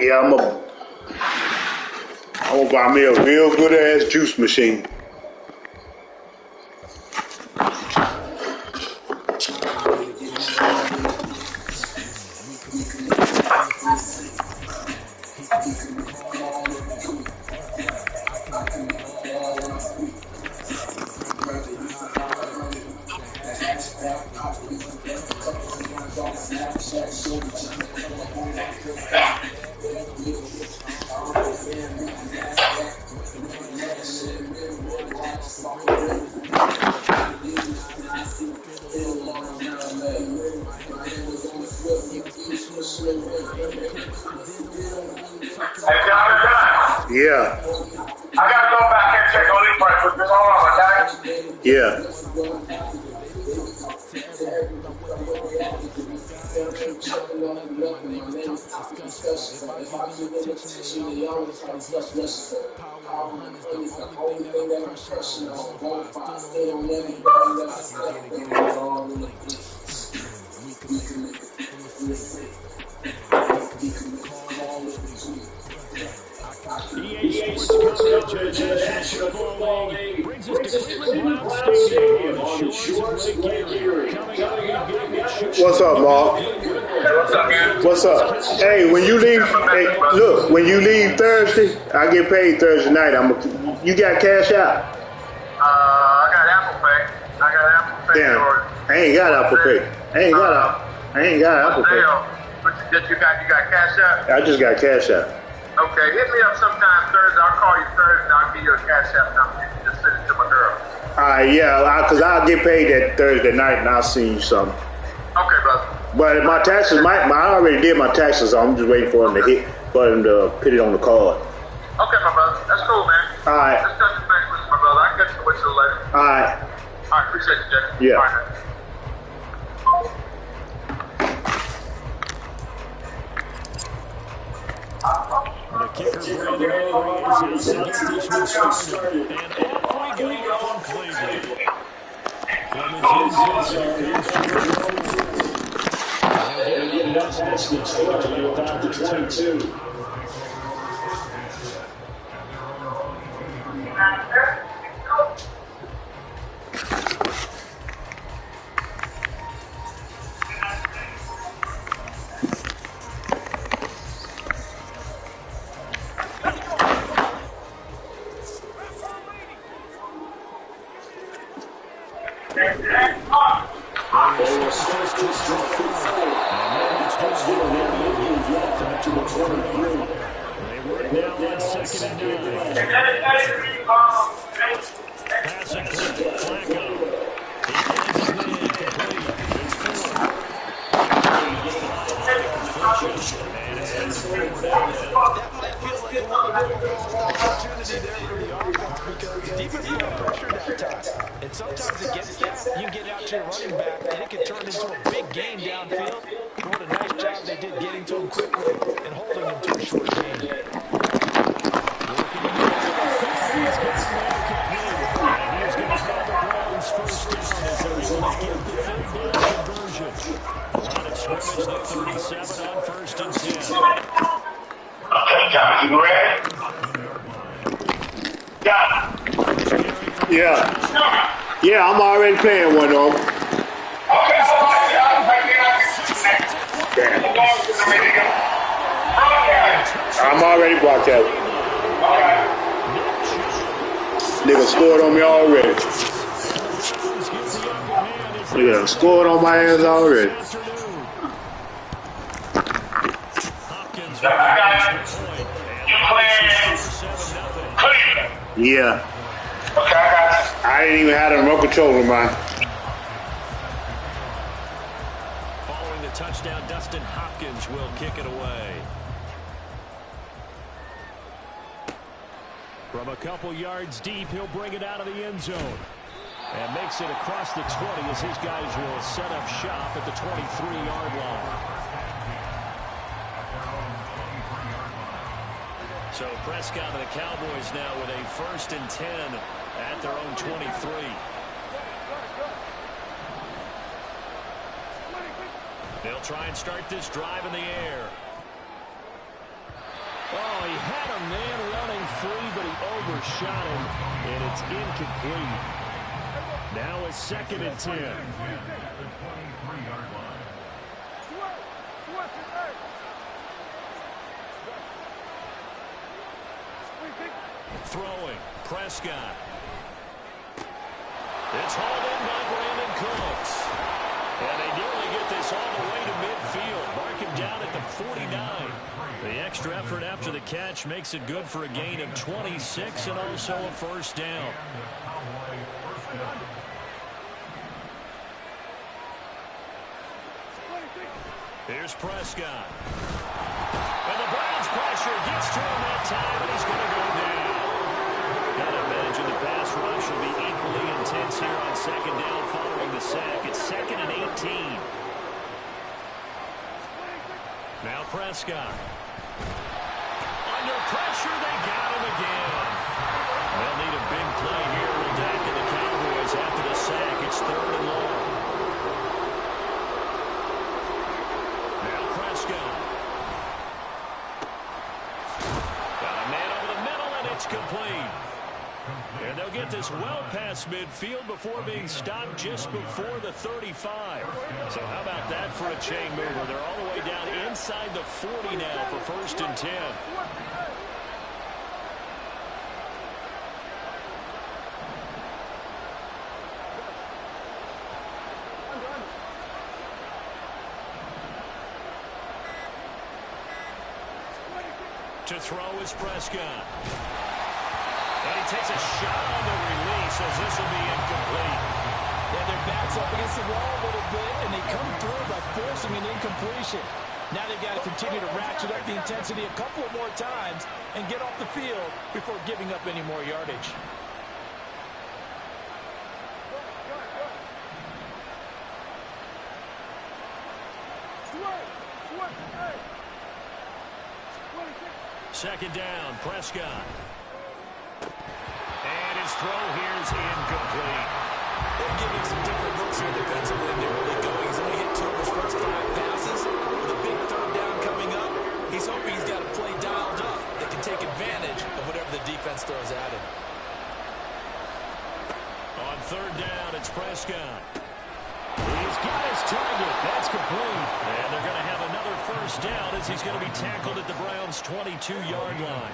Yeah, I'm gonna buy me a real good ass juice machine. Yeah. I gotta go back and check on these prices. Hold on, okay? Yeah. EA Sports coverage of the National Football League brings us to Cleveland Brown Stadium on the shores of Lake Erie. Coming up, we've got what should What's up, Mark? What's up? Hey, when you leave, hey, look, when you leave Thursday, I get paid Thursday night. You got cash out? I got Apple Pay. Damn, I ain't got Apple Pay. I ain't got Apple Pay. You got cash out? I just got cash out. Okay, hit me up sometime Thursday. I'll call you Thursday and I'll give you a cash out number. You can just send it to my girl. All right, yeah, because I'll get paid that Thursday night and I'll send you something. Okay, brother. But my taxes, I already did my taxes. So I'm just waiting for them to put it on the card. Okay, my brother. That's cool, man. All right. Let's touch the base with you, my brother. I'll catch you with you later. All right. All right, appreciate you, Jay. Yeah. All right, The kicker, Brandon Avery, is out to get this one started. And off we go from Cleveland. From his end zone, here comes Jayrock336. Yeah, I'm already playing one of them. I'm already broadcasting. Nigga scored on me already. Nigga scored on my ass already. Yeah. I didn't even have a remote control in mine. Following the touchdown, Dustin Hopkins will kick it away. From a couple yards deep, he'll bring it out of the end zone. And makes it across the 20 as his guys will set up shop at the 23-yard line. So Prescott and the Cowboys now with a 1st and 10 at their own 23. They'll try and start this drive in the air. Oh, he had a man running free, but he overshot him, and it's incomplete. Now a 2nd and 10. Throwing, Prescott. It's hauled in by Brandon Cooks. And they nearly get this all the way to midfield. Mark him down at the 49. The extra effort after the catch makes it good for a gain of 26 and also a 1st down. Here's Prescott. And the Browns pressure gets to him that time, and he's going to go down. Gotta imagine the pass rush will be equally intense here on 2nd down following the sack. It's 2nd and 18. Now Prescott. Under pressure, they got him again. They'll need a big play here with Dak and the Cowboys after the sack. It's 3rd and long. Now Prescott. Got a man over the middle, and it's complete. And they'll get this well past midfield before being stopped just before the 35. So how about that for a chain mover? They're all the way down inside the 40 now for 1st and 10. To throw is Prescott. And he takes a shot on the release as this will be incomplete. Yeah, their back's up against the wall a little bit, and they come through by forcing an incompletion. Now they've got to continue to ratchet up the intensity a couple of more times and get off the field before giving up any more yardage. Second down, Prescott. And his throw here is incomplete. They're giving some different looks here defensively. They're really going. He's only hit 2 of his first 5 passes. With a big 3rd down coming up, he's hoping he's got a play dialed up that can take advantage of whatever the defense throws at him. On 3rd down, it's Prescott. He's got his target. That's complete. And they're going to have another 1st down as he's going to be tackled at the Browns' 22-yard line.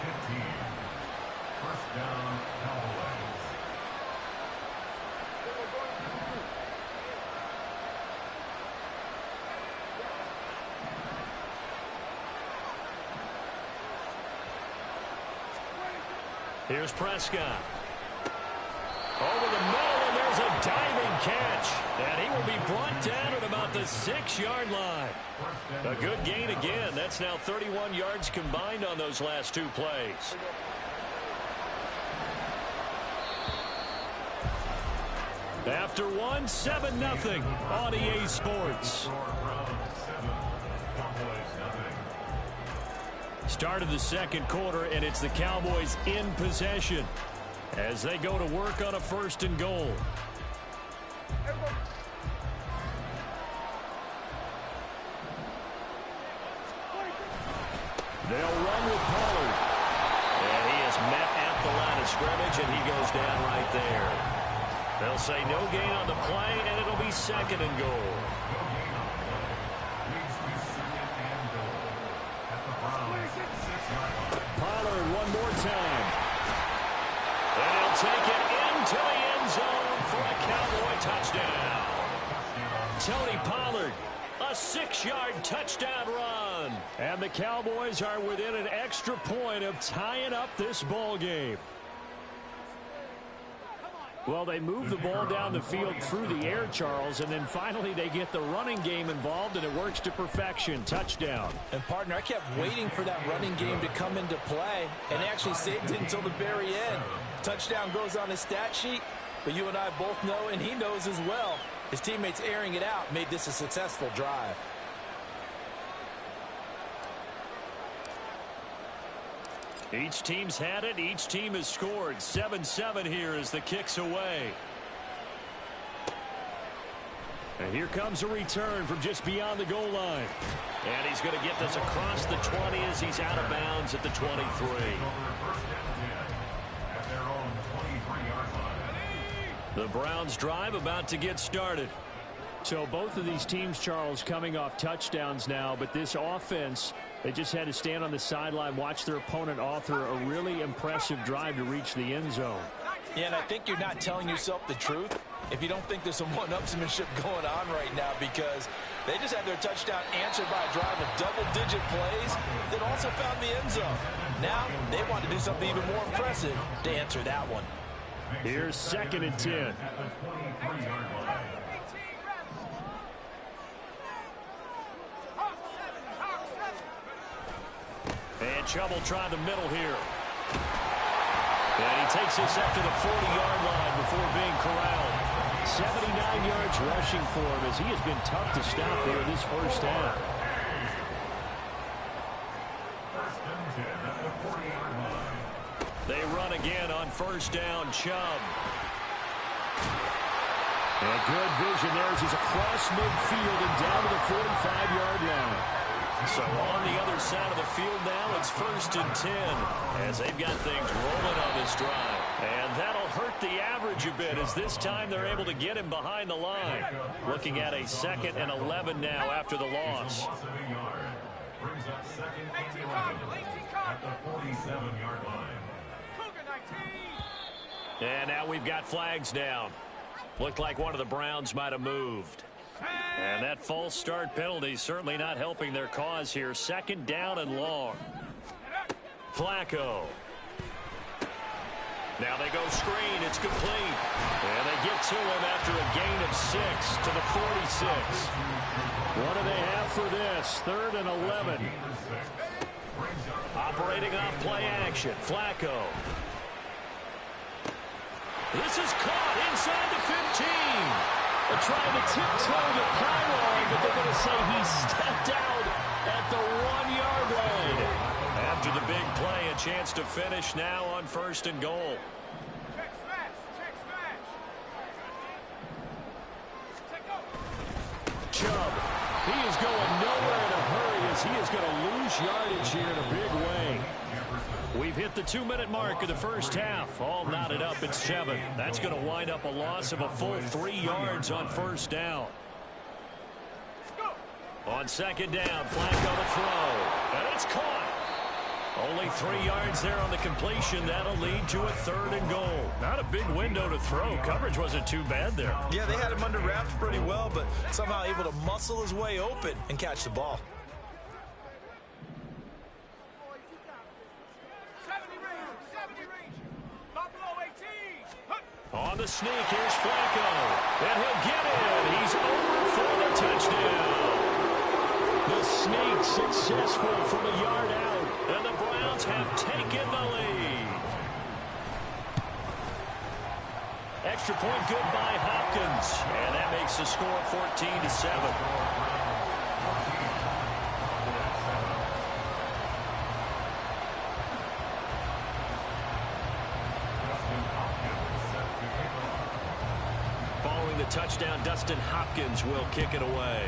Here's Prescott. Over the middle, and there's a diving catch. And he will be brought down at about the 6-yard line. A good gain again. That's now 31 yards combined on those last 2 plays. After one, 7-0 on EA Sports. Start of the 2nd quarter, and it's the Cowboys in possession as they go to work on a 1st and goal. They'll run with Pollard. And he is met at the line of scrimmage, and he goes down right there. They'll say no gain on the play, and it'll be 2nd and goal. Pollard one more time. And he'll take it into the end zone for a Cowboy touchdown. Tony Pollard, a 6-yard touchdown run. And the Cowboys are within an extra point of tying up this ball game. Well, they move the ball down the field through the air, Charles, and then finally they get the running game involved, and it works to perfection. Touchdown. And, partner, I kept waiting for that running game to come into play, and actually saved it until the very end. Touchdown goes on his stat sheet, but you and I both know, and he knows as well, his teammates airing it out made this a successful drive. Each team's had it. Each team has scored. 7-7 here as the kick's away. And here comes a return from just beyond the goal line. And he's going to get this across the 20 as he's out of bounds at the 23. The Browns drive about to get started. So both of these teams, Charles, coming off touchdowns now, but this offense, they just had to stand on the sideline, watch their opponent author a really impressive drive to reach the end zone. Yeah, and I think you're not telling yourself the truth if you don't think there's some one-upsmanship going on right now, because they just had their touchdown answered by a drive of double-digit plays that also found the end zone. Now they want to do something even more impressive to answer that one. Here's 2nd and 10. And Chubb will try the middle here. And he takes this up to the 40-yard line before being corralled. 79 yards rushing for him as he has been tough to stop there this first half. They run again on first down. Chubb. And good vision there as he's across midfield and down to the 45-yard line. So on the other side of the field now, it's 1st and 10 as they've got things rolling on this drive. And that'll hurt the average a bit as this time they're able to get him behind the line. Looking at a 2nd and 11 now after the loss. Brings up 2nd and 11 at the 47-yard line. And now we've got flags down. Looked like one of the Browns might have moved. And that false start penalty certainly not helping their cause here. 2nd down and long. Flacco. Now they go screen. It's complete. And they get to him after a gain of 6 to the 46. What do they have for this? 3rd and 11. Operating off play action. Flacco. This is caught inside the 15. They're trying to tiptoe the pylon, but they're going to say he stepped out at the 1-yard line. After the big play, a chance to finish now on 1st and goal. Chubb. He is going nowhere in a hurry as he is going to lose yardage here in a big way. We've hit the 2-minute mark of the first half. All knotted up at 7. That's going to wind up a loss of a full 3 yards on 1st down. On 2nd down, Flacco to throw. And it's caught. Only 3 yards there on the completion. That'll lead to a 3rd and goal. Not a big window to throw. Coverage wasn't too bad there. Yeah, they had him under wraps pretty well, but somehow able to muscle his way open and catch the ball. On the sneak, here's Flacco. And he'll get it. He's over for the touchdown. The sneak successful from a yard out. And the Browns have taken the lead. Extra point good by Hopkins. And that makes the score 14-7. Following the touchdown, Dustin Hopkins will kick it away.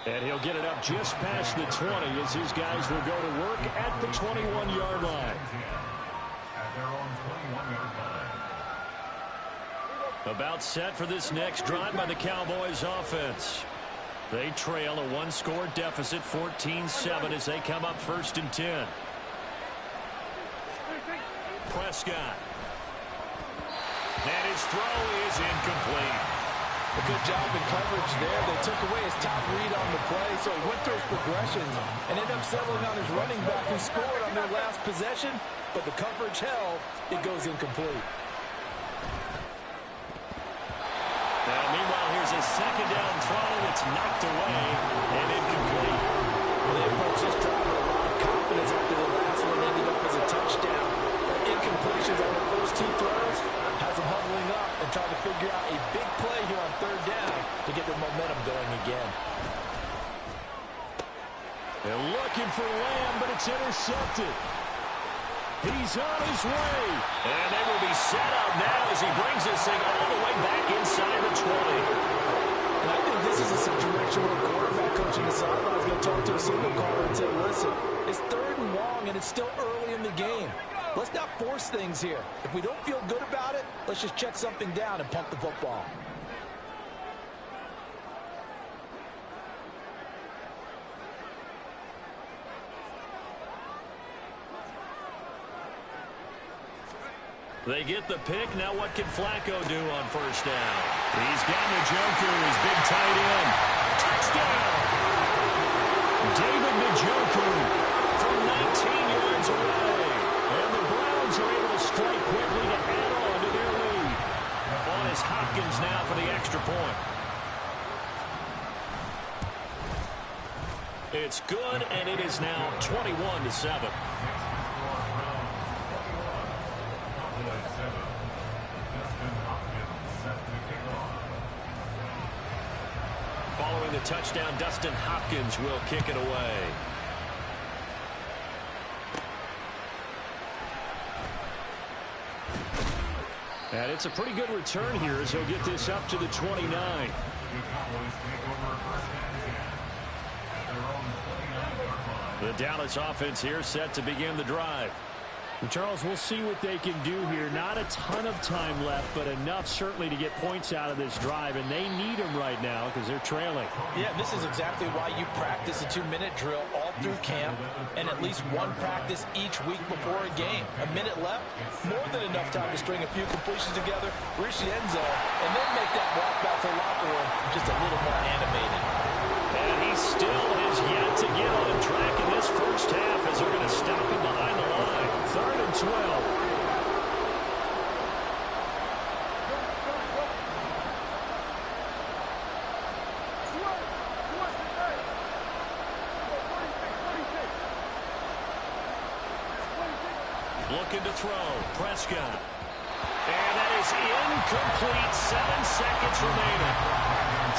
And he'll get it up just past the 20 as his guys will go to work at the 21-yard line. About set for this next drive by the Cowboys offense. They trail a 1-score deficit, 14-7 as they come up 1st and 10. Prescott. And his throw is incomplete. A good job in coverage there. They took away his top read on the play, so he went through his progressions and ended up settling on his running back who scored on their last possession, but the coverage held. It goes incomplete. Now, meanwhile, here's a 2nd down throw. It's knocked away and incomplete. Well, they approached this drive with a lot of confidence after the last one ended up as a touchdown. Incompletions on the first 2 throws has them huddling up and trying to figure out a big play here on 3rd down to get their momentum going again. They're looking for Lamb, but it's intercepted. He's on his way. And they will be set up now as he brings this thing all the way back inside the 20. And I think this is a situation where a quarterback coaching the sideline is going to talk to a signal caller and say, listen, it's 3rd and long and it's still early in the game. Let's not force things here. If we don't feel good about it, let's just check something down and pump the football. They get the pick. Now what can Flacco do on 1st down? He's got Njoku, his big tight end. Touchdown! David Njoku from 19 yards away. And the Browns are able to strike quickly to add on to their lead. On is Hopkins now for the extra point. It's good, and it is now 21-7. Following the touchdown, Dustin Hopkins will kick it away. And it's a pretty good return here as he'll get this up to the 29. The Dallas offense here set to begin the drive. And Charles, we'll see what they can do here. Not a ton of time left, but enough certainly to get points out of this drive, and they need them right now because they're trailing. Yeah, this is exactly why you practice a 2-minute drill all through camp and at least one practice each week before a game. A minute left, more than enough time to string a few completions together, reach the end zone, and then make that walk back to the locker room just a little more animated. And he still has yet to get on track in this first half as they're going to stop him behind the line. 3rd and 12. Looking to throw. Prescott. And that is incomplete. 7 seconds remaining.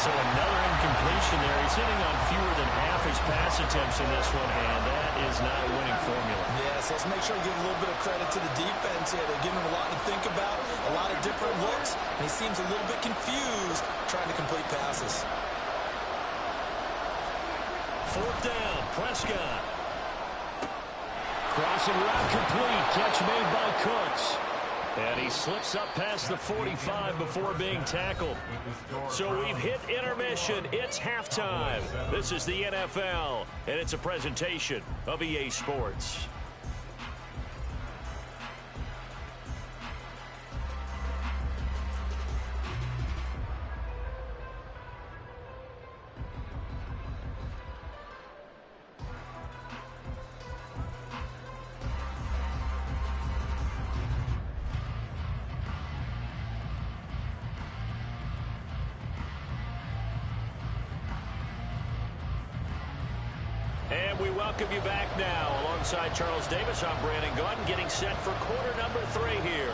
So another incompletion there. He's hitting on fewer than half his pass attempts in this one, and that is not a winning formula. Yes, let's make sure to give a little bit of credit to the defense here. They're giving him a lot to think about, a lot of different looks, and he seems a little bit confused trying to complete passes. 4th down. Prescott. Crossing route complete. Catch made by Cooks. And he slips up past the 45 before being tackled. So we've hit intermission. It's halftime. This is the NFL, and it's a presentation of EA Sports. And we welcome you back now. Alongside Charles Davis, I'm Brandon Gordon, getting set for quarter number 3 here.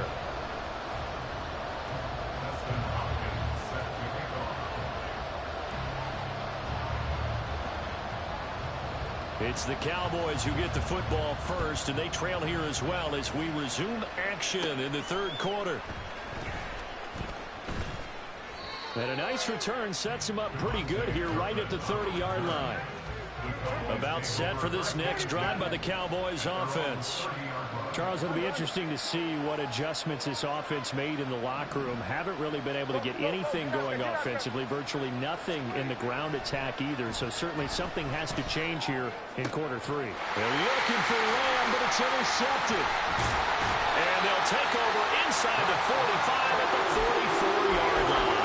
It's the Cowboys who get the football first, and they trail here as well as we resume action in the 3rd quarter. And a nice return sets him up pretty good here right at the 30-yard line. About set for this next drive by the Cowboys offense. Charles, it'll be interesting to see what adjustments this offense made in the locker room. Haven't really been able to get anything going offensively, virtually nothing in the ground attack either. So certainly something has to change here in quarter 3. They're looking for Lamb, but it's intercepted. And they'll take over inside the 45 at the 44-yard line.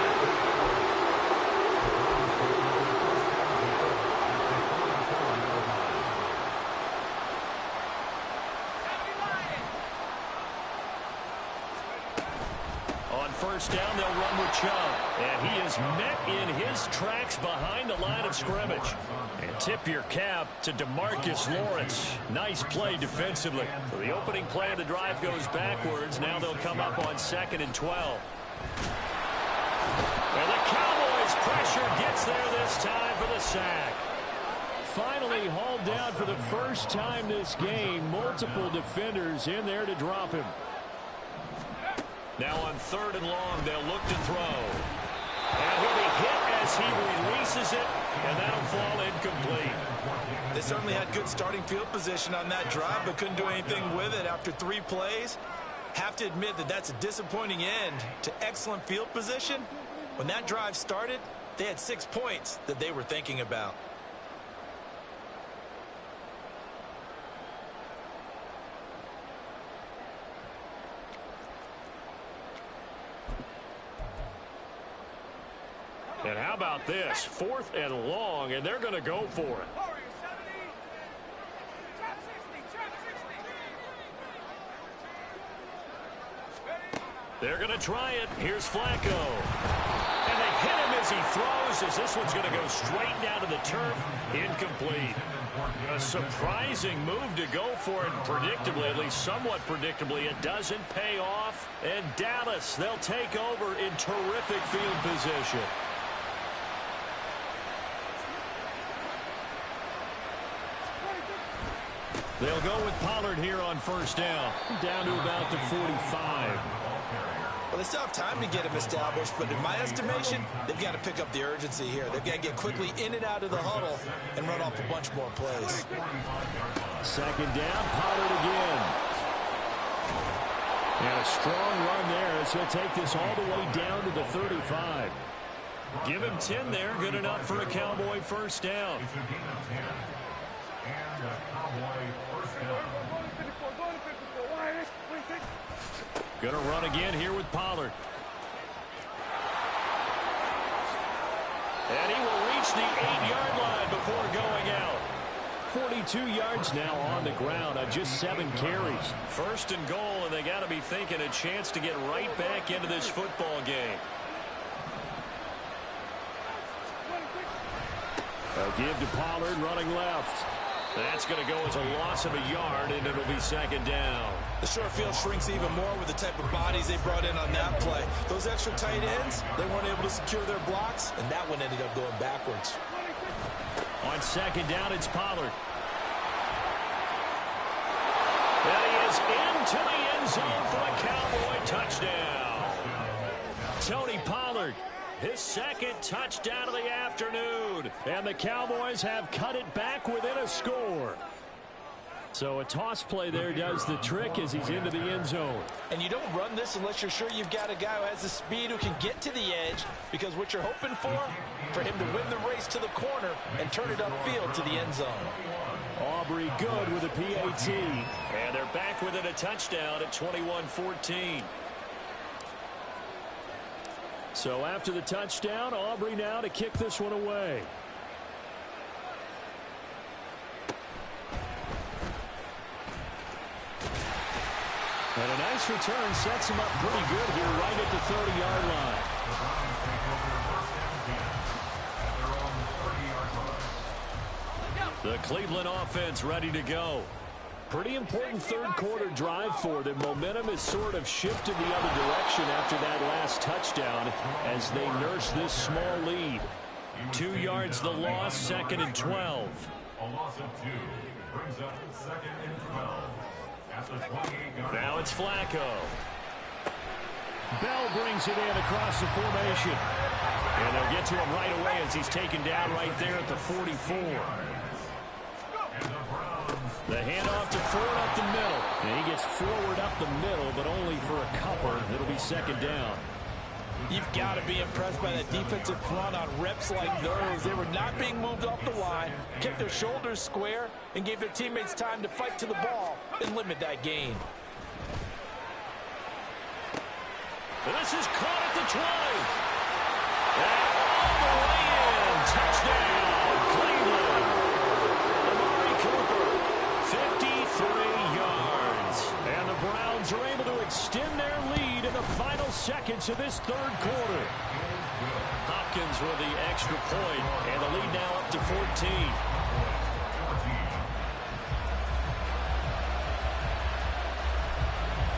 First down, they'll run with Chubb. And he is met in his tracks behind the line of scrimmage. And tip your cap to DeMarcus Lawrence. Nice play defensively. So the opening play of the drive goes backwards. Now they'll come up on 2nd and 12. And the Cowboys pressure gets there this time for the sack. finally hauled down for the first time this game. Multiple defenders in there to drop him. Now on 3rd and long, they'll look to throw. And he'll be hit as he releases it, and that'll fall incomplete. They certainly had good starting field position on that drive, but couldn't do anything with it after 3 plays. Have to admit that that's a disappointing end to excellent field position. When that drive started, they had 6 points that they were thinking about. And how about this? 4th and long, and they're going to go for it. They're going to try it. Here's Flacco. And they hit him as he throws, as this one's going to go straight down to the turf. Incomplete. A surprising move to go for it, predictably, at least somewhat predictably. It doesn't pay off. And Dallas, they'll take over in terrific field position. They'll go with Pollard here on 1st down. Down to about the 45. Well, they still have time to get him established, but in my estimation, they've got to pick up the urgency here. They've got to get quickly in and out of the huddle and run off a bunch more plays. 2nd down, Pollard again. And a strong run there as he'll take this all the way down to the 35. Give him 10 there. Good enough for a Cowboy 1st down. Going to run again here with Pollard. And he will reach the 8-yard line before going out. 42 yards now on the ground on just 7 carries. 1st and goal, and they got to be thinking a chance to get right back into this football game. They'll give to Pollard running left. That's going to go as a loss of a yard, and it'll be 2nd down. The short field shrinks even more with the type of bodies they brought in on that play. Those extra tight ends, they weren't able to secure their blocks, and that one ended up going backwards. On 2nd down, it's Pollard. And he is into the end zone for a Cowboy touchdown. Tony Pollard, his 2nd touchdown of the afternoon. And the Cowboys have cut it back within a score. So a toss play there does the trick as he's into the end zone. And you don't run this unless you're sure you've got a guy who has the speed who can get to the edge, because what you're hoping for him to win the race to the corner and turn it upfield to the end zone. Aubrey good with a PAT. And they're back within a touchdown at 21-14. So after the touchdown, Aubrey now to kick this one away. And a nice return sets him up pretty good here right at the 30-yard line. The Cleveland offense ready to go. Pretty important 3rd quarter drive for them. Momentum has sort of shifted the other direction after that last touchdown as they nurse this small lead. 2 yards the loss, 2nd and 12. A loss of 2 brings up 2nd and 12. At the 28-yard Now it's Flacco. Bell brings it in across the formation. And they'll get to him right away as he's taken down right there at the 44. The handoff to Ford up the middle. And he gets forward up the middle, but only for a couple. It'll be 2nd down. You've got to be impressed by that defensive front on reps like those. They were not being moved off the line, kept their shoulders square, and gave their teammates time to fight to the ball and limit that gain. And this is caught at the 20. And all the way in. Touchdown, Cleveland. Amari Cooper, 53 yards. And the Browns are able to extend their lead in the final seconds of this 3rd quarter. Hopkins with the extra point, and the lead now up to 14.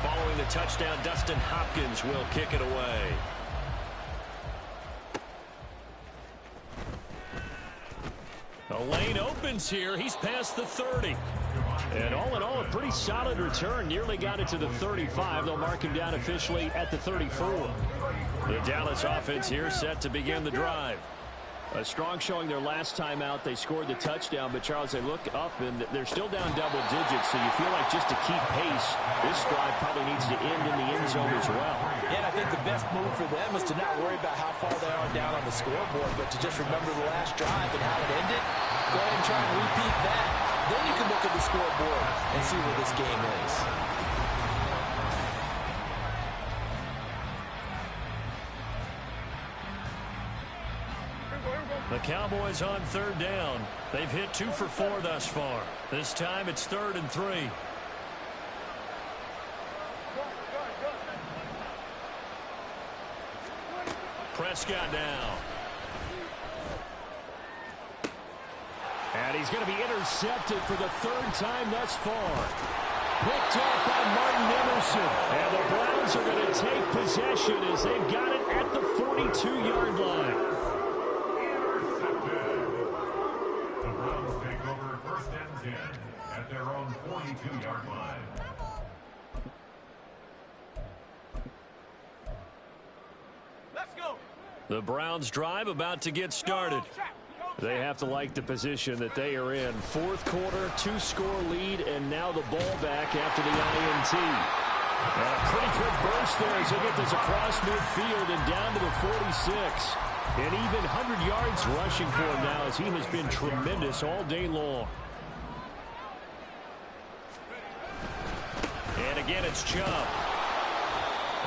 Following the touchdown, Dustin Hopkins will kick it away. lane opens here. He's past the 30. And all in all, a pretty solid return. Nearly got it to the 35. They'll mark him down officially at the 34. The Dallas offense here set to begin the drive. A strong showing their last time out. They scored the touchdown, but Charles, they look up and they're still down double digits, so you feel like just to keep pace, this drive probably needs to end in the end zone as well. Yeah, and I think the best move for them is to not worry about how far they are down on the scoreboard, but to just remember the last drive and how it ended. Go ahead and try and repeat that. Then you can look at the scoreboard and see where this game is. The Cowboys on third down. They've hit 2 for 4 thus far. This time it's 3rd and 3. Prescott now. And he's going to be intercepted for the 3rd time thus far. Picked up by Martin Emerson. And the Browns are going to take possession as they've got it at the 42-yard line. At their own 42-yard line. Let's go. The Browns drive about to get started. They have to like the position that they are in. 4th quarter, 2-score lead, and now the ball back after the INT. And a pretty quick burst there as they get this across midfield and down to the 46. And even 100 yards rushing for him now as he has been tremendous all day long. And again, it's Chubb.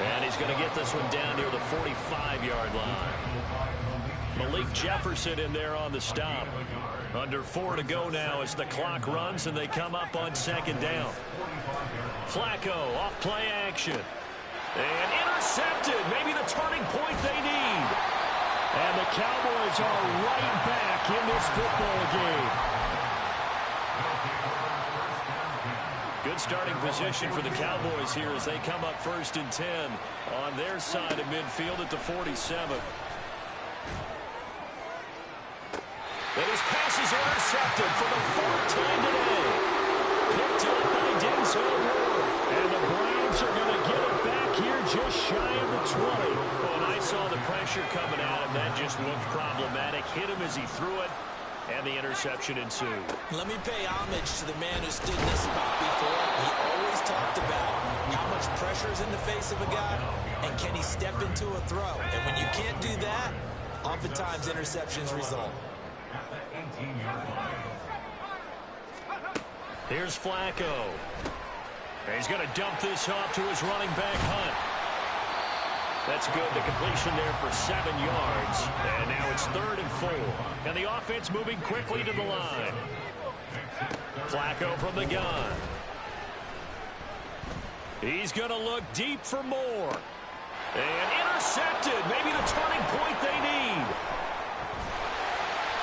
And he's going to get this one down near the 45-yard line. Malik Jefferson in there on the stop. Under 4 to go now as the clock runs and they come up on 2nd down. Flacco off play action. And intercepted. Maybe the turning point they need. And the Cowboys are right back in this football game. Good starting position for the Cowboys here as they come up 1st and 10 on their side of midfield at the 47. And his pass is intercepted for the 4th time today. Picked up by Denzel Ward. And the Browns are going to get it back here just shy of the 20. Well, and I saw the pressure coming at him. That just looked problematic. Hit him as he threw it. And the interception ensued. Let me pay homage to the man who stood in this spot before. He always talked about how much pressure is in the face of a guy and can he step into a throw. And when you can't do that, oftentimes interceptions result. Here's Flacco. He's going to dump this off to his running back, Hunt. That's good. The completion there for 7 yards. And now it's 3rd and 4. And the offense moving quickly to the line. Flacco from the gun. He's going to look deep for more. And intercepted. Maybe the turning point they need.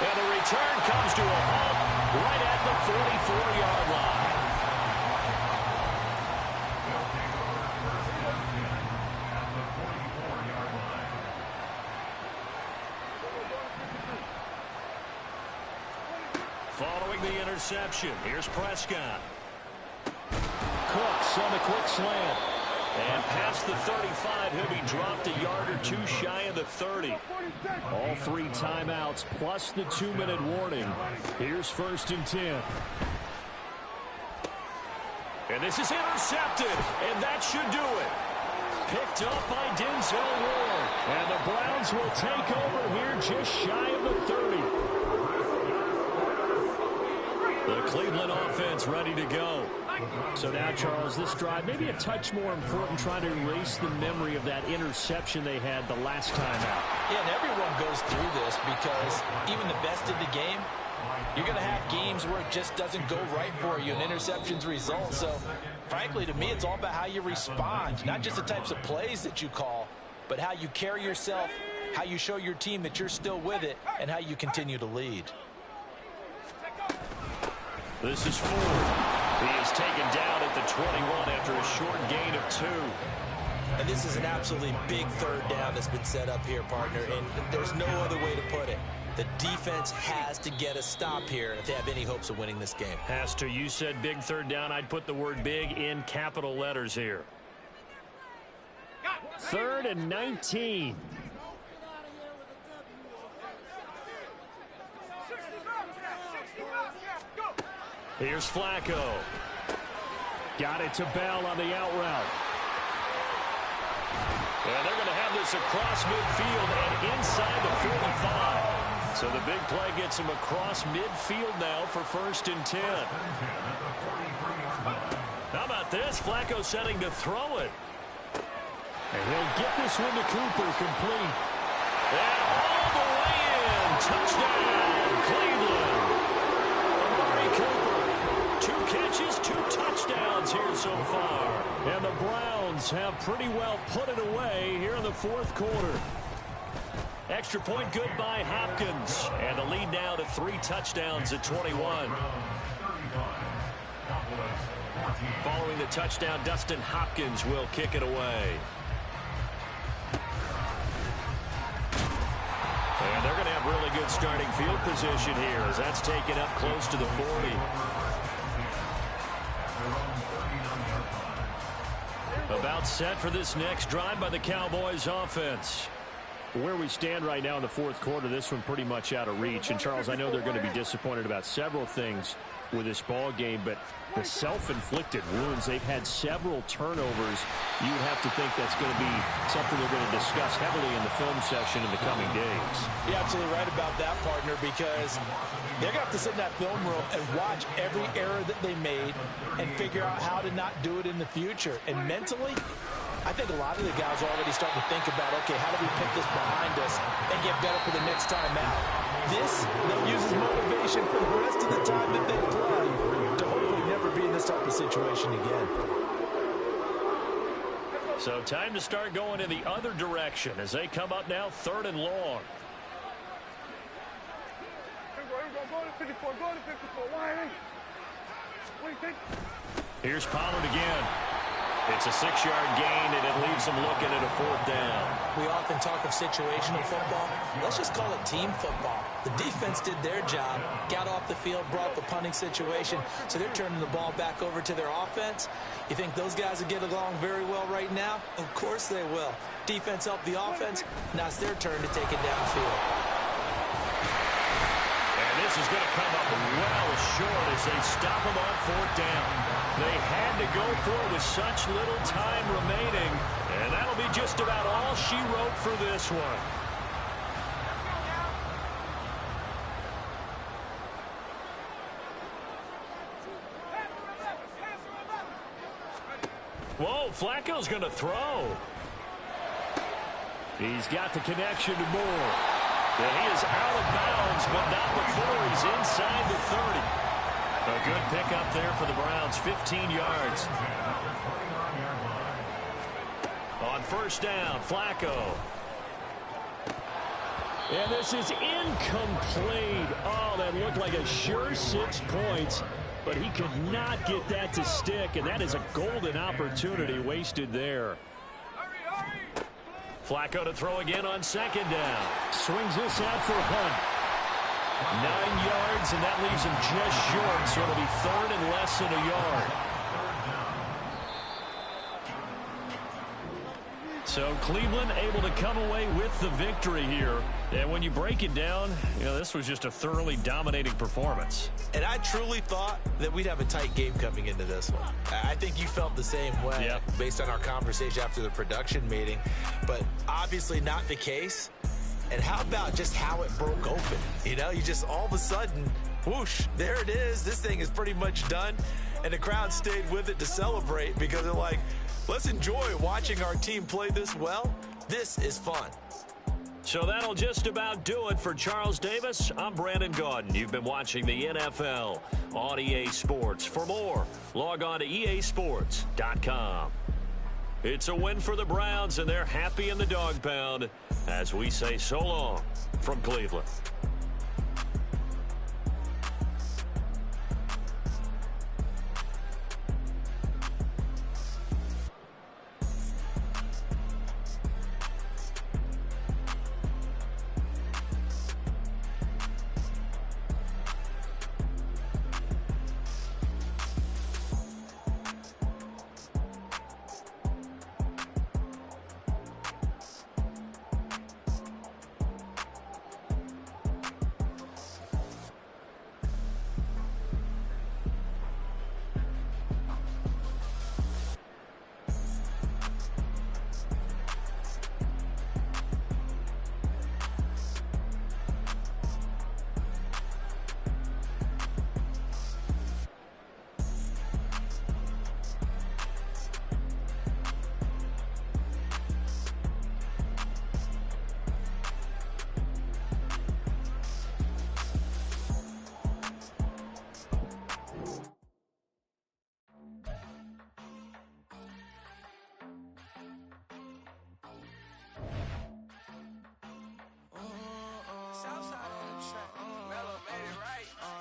And the return comes to a halt right at the 44-yard line. Following the interception, here's Prescott. Cooks on the quick slant. And past the 35, he'll be dropped a yard or 2 shy of the 30. All 3 timeouts plus the 2-minute warning. Here's 1st and 10. And this is intercepted, and that should do it. Picked up by Denzel Ward. And the Browns will take over here just shy of the 30. The Cleveland offense ready to go. So now, Charles, this drive maybe a touch more important, trying to erase the memory of that interception they had the last time out. Yeah, and everyone goes through this because even the best in the game, you're going to have games where it just doesn't go right for you and interceptions result. So, frankly, to me, it's all about how you respond, not just the types of plays that you call, but how you carry yourself, how you show your team that you're still with it, and how you continue to lead. This is Ford. He is taken down at the 21 after a short gain of 2. And this is an absolutely big 3rd down that's been set up here, partner, and there's no other way to put it. The defense has to get a stop here if they have any hopes of winning this game. Has to. You said big third down. I'd put the word big in capital letters here. 3rd and 19. Here's Flacco. Got it to Bell on the out route. And they're going to have this across midfield and inside the 45. So the big play gets him across midfield now for 1st and 10. How about this? Flacco setting to throw it. And he'll get this one to Cooper, complete. And all the way in. Touchdown, Cleveland. Amari Cooper, 2 catches, 2 touchdowns here so far. And the Browns have pretty well put it away here in the 4th quarter. Extra point good by Hopkins. And the lead now to 3 touchdowns at 21. Following the touchdown, Dustin Hopkins will kick it away. And they're going to have really good starting field position here as that's taken up close to the 40. About set for this next drive by the Cowboys offense. Where we stand right now in the 4th quarter, this one pretty much out of reach. And, Charles, I know they're going to be disappointed about several things with this ball game, but the self-inflicted wounds, they've had several turnovers. You would have to think that's going to be something they're going to discuss heavily in the film session in the coming days. You're absolutely right about that, partner, because they're going to have to sit in that film room and watch every error that they made and figure out how to not do it in the future. And mentally, I think a lot of the guys are already starting to think about, okay, how do we put this behind us and get better for the next time out? This, they'll use as motivation for the rest of the time that they play to hopefully never be in this type of situation again. So time to start going in the other direction as they come up now 3rd and long. Here's Pollard again. It's a 6-yard gain, and it leaves them looking at a 4th down. We often talk of situational football. Let's just call it team football. The defense did their job, got off the field, brought the punting situation, so they're turning the ball back over to their offense. You think those guys will get along very well right now? Of course they will. Defense helped the offense. Now it's their turn to take it downfield. And this is going to come up well short as they stop him on 4th down. They had to go for it with such little time remaining, and that'll be just about all she wrote for this one. Whoa, Flacco's going to throw. He's got the connection to Moore. And he is out of bounds, but not before he's inside the 30. A good pickup there for the Browns, 15 yards. On 1st down, Flacco. And this is incomplete. Oh, that looked like a sure 6 points, but he could not get that to stick, and that is a golden opportunity wasted there. Flacco to throw again on 2nd down. Swings this out for Hunt. 9 yards, and that leaves him just short, so it'll be 3rd and less than a yard. So Cleveland able to come away with the victory here. And when you break it down, you know, this was just a thoroughly dominating performance. And I truly thought that we'd have a tight game coming into this one. I think you felt the same way based on our conversation after the production meeting. But obviously not the case. And how about just how it broke open? You know, you just all of a sudden, whoosh, there it is. This thing is pretty much done. And the crowd stayed with it to celebrate because they're like, let's enjoy watching our team play this well. This is fun. So that'll just about do it for Charles Davis. I'm Brandon Gaudin. You've been watching the NFL on EA Sports. For more, log on to easports.com. It's a win for the Browns, and they're happy in the dog pound as we say so long from Cleveland.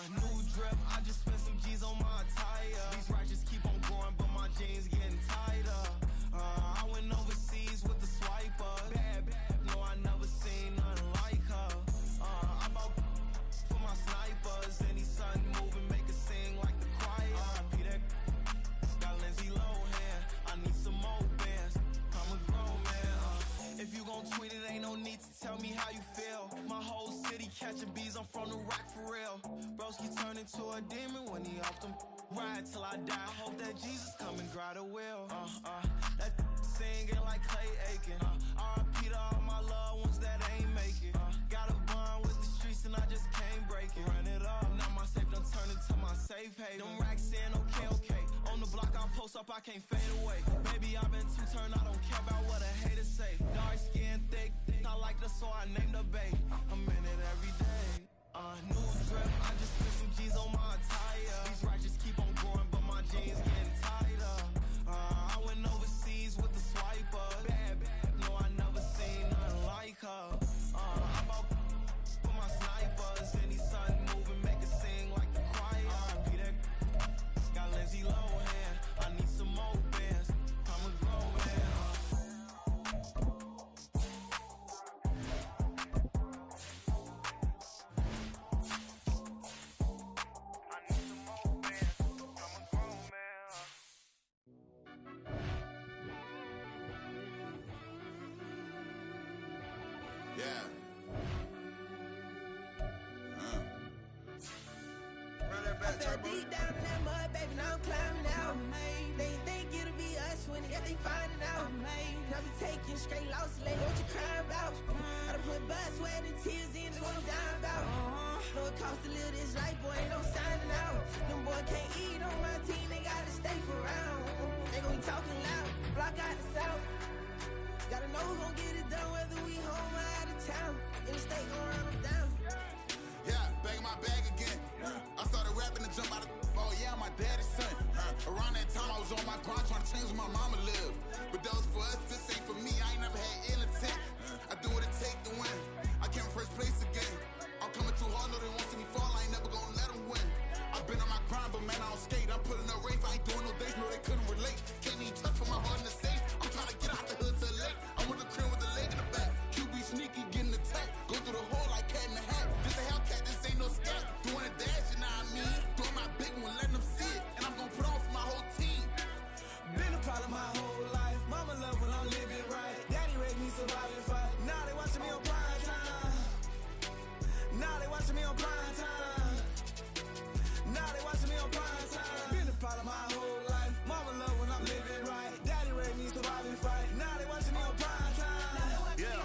New drip, I just spent some G's on my attire. These righteous keep on going, but my jeans getting tighter. I went overseas with the swiper. Bad, no, I never seen nothing like her. I bought for my snipers. Any sun moving, make it sing like the choir. P that got Lindsay Lohan. I need some more bands. I'm a grown man. If you gon' tweet it, ain't no need to tell me how you feel. My whole city catching bees, I'm from the rock for real. Broski turned into a demon when he off them. Ride till I die. I hope that Jesus come and grab the wheel. That singing like Clay Aiken. R.I.P. to all my loved ones that ain't make it. Got a bond with the streets and I just can't break it. Run it up, now my safe done turned into my safe haven. Them racks in, okay. On the block I post up, I can't fade away. Baby, I've been too turned, I don't care about what a hater say. Dark skin, thick, I like the so I named the babe. I'm in it every day. New drip, I just spent some G's on my attire. These righteous keep on growing, but my jeans getting tighter. I went overseas with the swiper. Bad, no, I never seen nothing like her. I bought for my snipers. Any sun moving, make it sing like the choir. P that got Lindsay Lohan. I need some more bands. I'm a grown man. Yeah. Run that back, I fell deep down in that mud, baby, now I'm climbing out. They think it'll be us when it, they finding out. I be taking straight losses, lady, what you crying about? I done put blood, sweat, and tears in, that's what I'm dying about. Know it costs to live this life, boy, ain't no signing out. Them boy can't eat on my team, they gotta stay for round. They gon' be talking loud, block out the south. Gotta know who gon' get it done, whether we home or out of town. In the state, gon' run them down. Yeah, back in my bag again. I started rapping to jump out of oh yeah, my daddy's son. Around that time I was on my grind trying to change where my mama lived. But that was for us, this ain't for me. I ain't never had ill intent. I do what it take to win. I came in first place again. I'm coming too hard, know they want to see me fall. I ain't never gonna let them win. I've been on my grind, but man, I don't skate. I'm putting up race, I ain't doing no days, no they couldn't relate. Can't even touch for my heart in the safe. I'm trying to get out the hood to the lake. I'm with the crib with the leg in the back. QB sneaky, getting attacked. Go through the hole like cat in the hat. This a Hellcat, this ain't no scat. Doing a dash, you know what I mean? Doing my big one, letting them see it. And I'm gonna put on for my whole team. Been a problem my whole life. Mama love when I'm living right. Daddy raised me survive and fight. Now they watching me on prime time. Now they watching me on prime time. Now they watching me on prime time. Been a problem my whole life. Mama love when I'm living right. Daddy raised me survive and fight. Now they watching me on prime time. Yeah.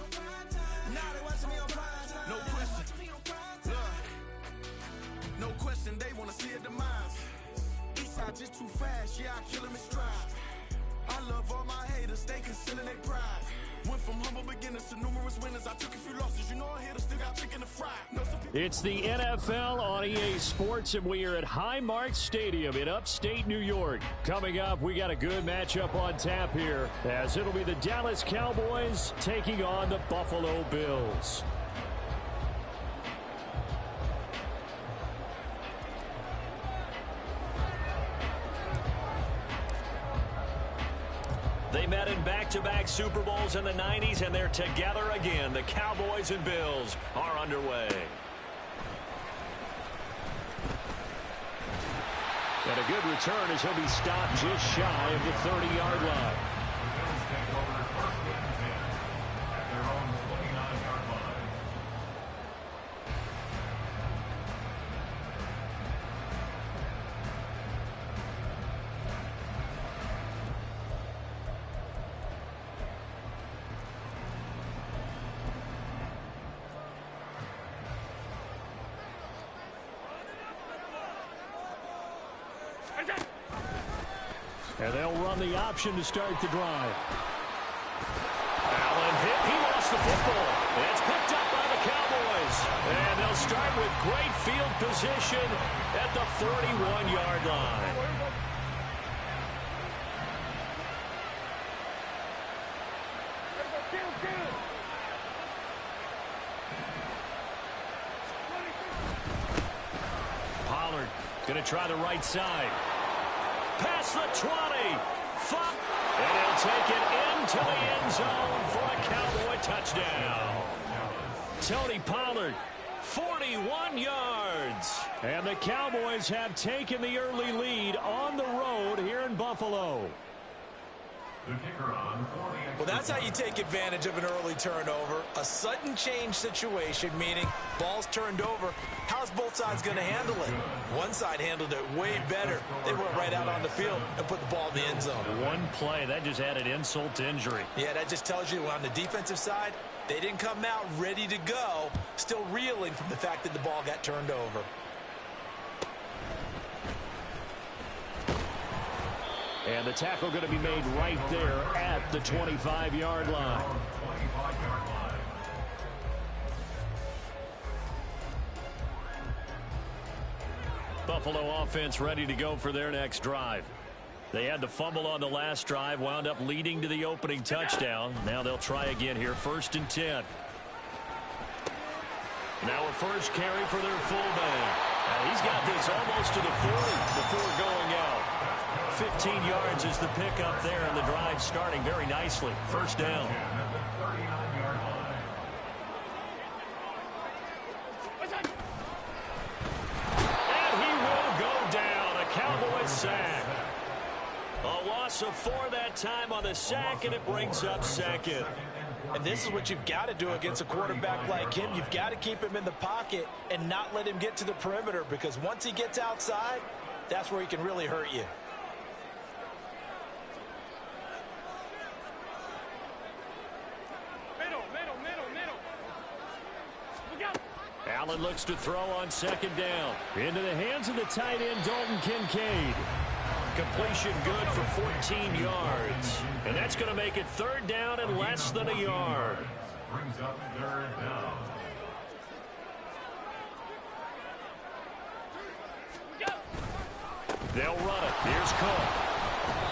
Now they watching me on prime time. No question. Look. No question, they wanna see a demise. Eastside just too fast, yeah, I kill them in stride. I love all my haters, they concealing their pride. Went from humble beginners to numerous winners. I took a few losses, you know I hit them, still got chicken to fry. It's the NFL on EA Sports, and we are at Highmark Stadium in upstate New York. Coming up, we got a good matchup on tap here, as it'll be the Dallas Cowboys taking on the Buffalo Bills. They met in back-to-back Super Bowls in the 90s, and they're together again. The Cowboys and Bills are underway. And a good return as he'll be stopped just shy of the 30-yard line. The Bills take over first and 10 at their own 29-yard line. And they'll run the option to start the drive. Allen hit. He lost the football. It's picked up by the Cowboys. And they'll start with great field position at the 31-yard line. Going to try the right side. Past the 20. And he'll take it into the end zone for a Cowboy touchdown. Tony Pollard, 41 yards. And the Cowboys have taken the early lead on the road here in Buffalo. Well, that's how you take advantage of an early turnover. A sudden change situation, meaning ball's turned over. How's both sides going to handle it? One side handled it way better. They went right out on the field and put the ball in the end zone. One play, that just added insult to injury. Yeah, that just tells you on the defensive side, they didn't come out ready to go, still reeling from the fact that the ball got turned over. And the tackle going to be made right there at the 25-yard line. Buffalo offense ready to go for their next drive. They had the fumble on the last drive, wound up leading to the opening touchdown. Now they'll try again here, 1st and 10. Now a first carry for their fullback. He's got this almost to the 40 before going out. 15 yards is the pickup there, and the drive starting very nicely. First down. And he will go down. A Cowboy sack. A loss of 4 that time on the sack, and it brings up 2nd. And this is what you've got to do against a quarterback like him. You've got to keep him in the pocket and not let him get to the perimeter, because once he gets outside, that's where he can really hurt you. Allen looks to throw on 2nd down. Into the hands of the tight end, Dalton Kincaid. Completion good for 14 yards. And that's going to make it 3rd down and less than a yard. Brings up 3rd down. They'll run it. Here's Cook.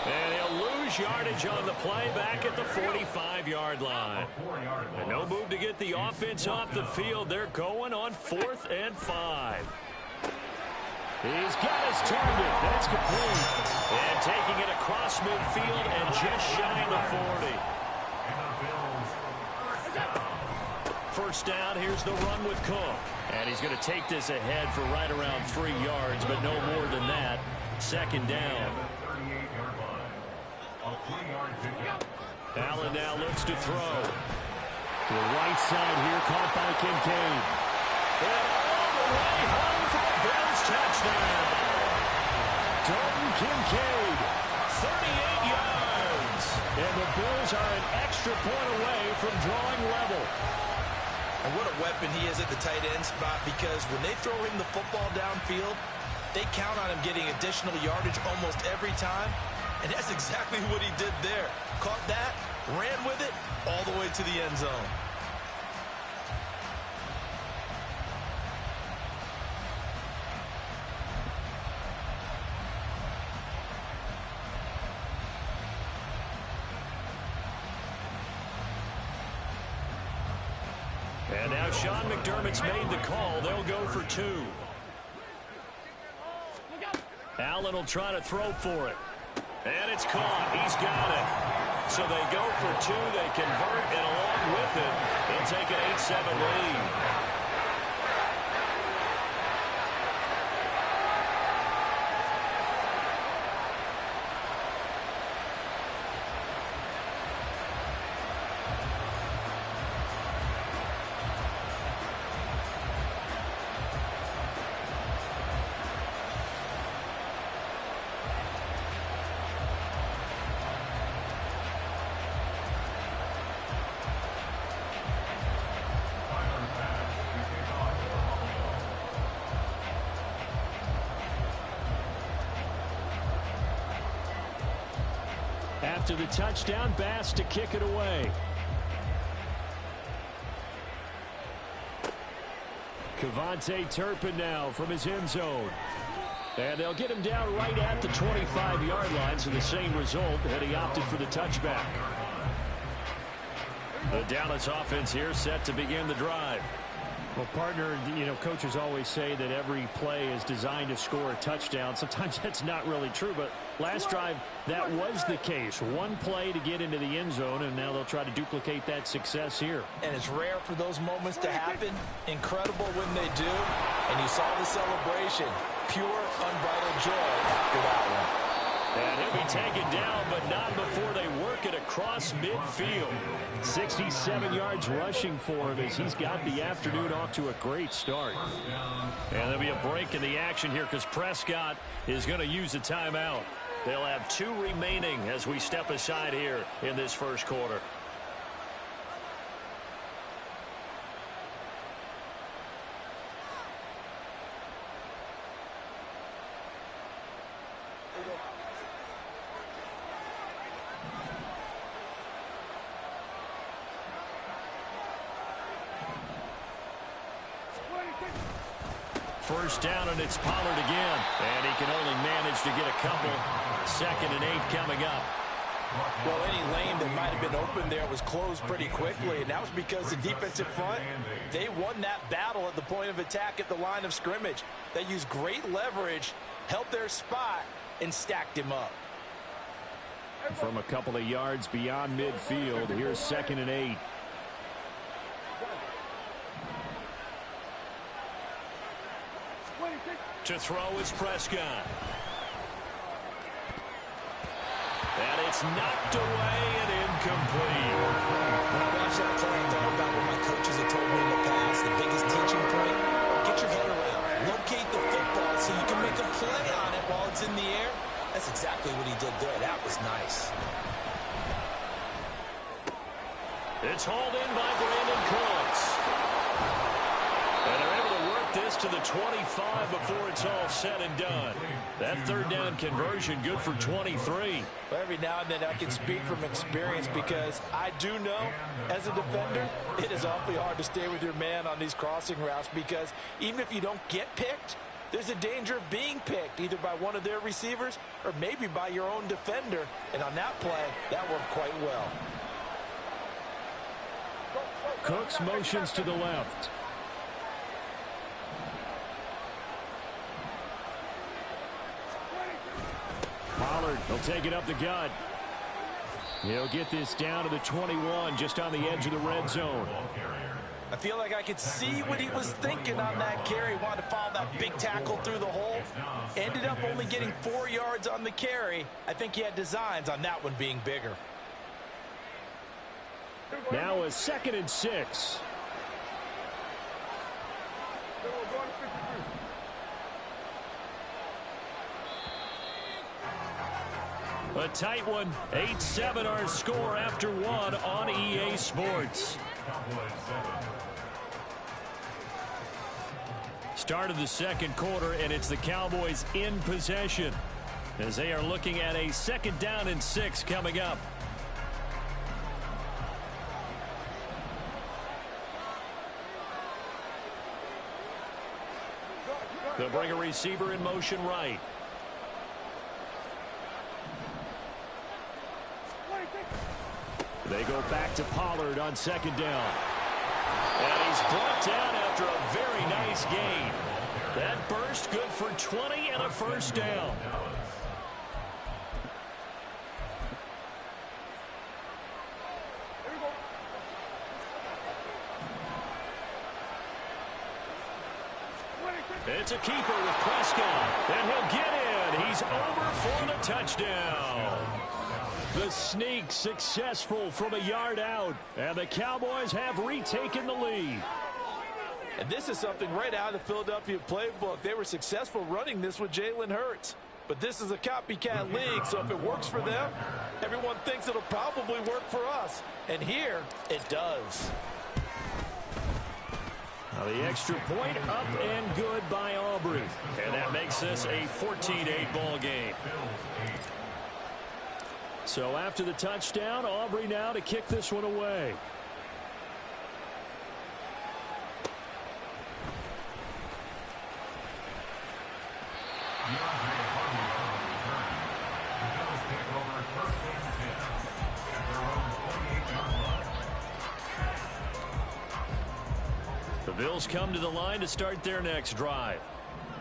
And he'll lose yardage on the play back at the 45-yard line. And no move to get the offense off the field. They're going on 4th and 5. He's got his target. That's complete. And taking it across midfield and just shy of the 40. First down, here's the run with Cook. And he's going to take this ahead for right around 3 yards, but no more than that. 2nd down. Allen now looks to throw. To the right side here, caught by Kincaid. And all the way home for a Bills touchdown. Dalton Kincaid, 38 yards. And the Bills are an extra point away from drawing level. And what a weapon he is at the tight end spot, because when they throw him the football downfield, they count on him getting additional yardage almost every time. And that's exactly what he did there. Caught that, ran with it, all the way to the end zone. And now Sean McDermott's made the call. They'll go for 2. Allen will try to throw for it. And it's caught. He's got it. So they go for 2. They convert, and along with it, they'll take an 8-7 lead. After the touchdown, Bass to kick it away. Kevontae Turpin now from his end zone. And they'll get him down right at the 25-yard line, so the same result, and he opted for the touchback. The Dallas offense here set to begin the drive. Well, partner, you know, coaches always say that every play is designed to score a touchdown. Sometimes that's not really true, but last drive, that was the case. One play to get into the end zone, and now they'll try to duplicate that success here. And it's rare for those moments to happen. Incredible when they do. And you saw the celebration. Pure, unbridled joy after that one. And he'll be taken down, but not before they work it across midfield. 67 yards rushing for him as he's got the afternoon off to a great start. And there'll be a break in the action here because Prescott is going to use a timeout. They'll have 2 remaining as we step aside here in this first quarter. First down, and it's Pollard again. And he can only manage to get a couple. 2nd and 8 coming up. Well, any lane that might have been open there was closed pretty quickly, and that was because the defensive front, they won that battle at the point of attack at the line of scrimmage. They used great leverage, held their spot, and stacked him up. From a couple of yards beyond midfield, here's 2nd and 8. To throw is Prescott. And it's knocked away and incomplete. When I watched that play, I thought about what my coaches had told me in the past. The biggest teaching point, get your head around. Locate the football so you can make a play on it while it's in the air. That's exactly what he did there. That was nice. It's hauled in by Brandon Cooks. And they're able to work this to the 25 before it's all said and done. That 3rd down conversion good for 23. Well, every now and then I can speak from experience because I do know as a defender it is awfully hard to stay with your man on these crossing routes because even if you don't get picked, there's a danger of being picked either by one of their receivers or maybe by your own defender. And on that play, that worked quite well. Cooks motions to the left. Pollard will take it up the gut. He'll get this down to the 21, just on the edge of the red zone. I feel like I could see what he was thinking on that carry. Wanted to follow that big tackle through the hole. Ended up only getting 4 yards on the carry. I think he had designs on that one being bigger. Now a 2nd and 6. A tight one. 8-7 our score after 1 on EA Sports. Start of the 2nd quarter, and it's the Cowboys in possession as they are looking at a 2nd down and 6 coming up. They'll bring a receiver in motion right. They go back to Pollard on 2nd down. And he's brought down after a very nice gain. That burst good for 20 and a 1st down. It's a keeper with Prescott, and he'll get in. He's over for the touchdown. The sneak successful from a yard out, and the Cowboys have retaken the lead. And this is something right out of the Philadelphia playbook. They were successful running this with Jalen Hurts. But this is a copycat league, so if it works for them, everyone thinks it'll probably work for us. And here, it does. Now the extra point up and good by Aubrey. And that makes this a 14-8 ball game. So after the touchdown, Aubrey now to kick this one away. The Bills come to the line to start their next drive.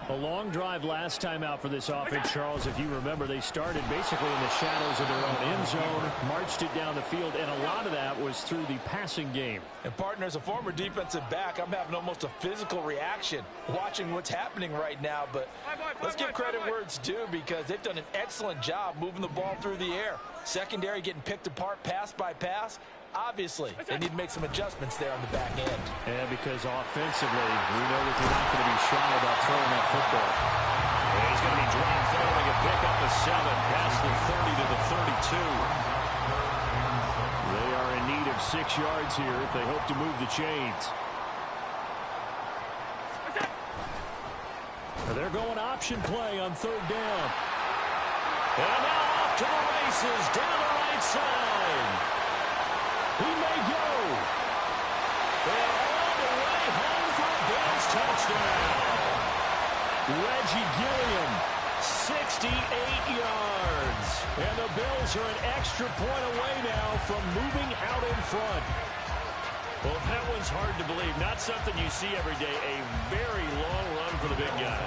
A long drive last time out for this offense, Charles. If you remember, they started basically in the shadows of their own end zone, marched it down the field, and a lot of that was through the passing game. And, partner, as a former defensive back, I'm having almost a physical reaction watching what's happening right now. But let's give credit where it's due, because they've done an excellent job moving the ball through the air. Secondary getting picked apart pass by pass. Obviously, they need to make some adjustments there on the back end. And because offensively, we know that they're not going to be shy about throwing that football. And he's going to be dropped throwing a pickup of 7 past the 30 to the 32. They are in need of 6 yards here if they hope to move the chains. They're going option play on 3rd down. And now off to the races down the right side. He may go. And all the way home for a Bills touchdown. Reggie Gilliam, 68 yards. And the Bills are an extra point away now from moving out in front. Well, that one's hard to believe. Not something you see every day. A very long run for the big guy.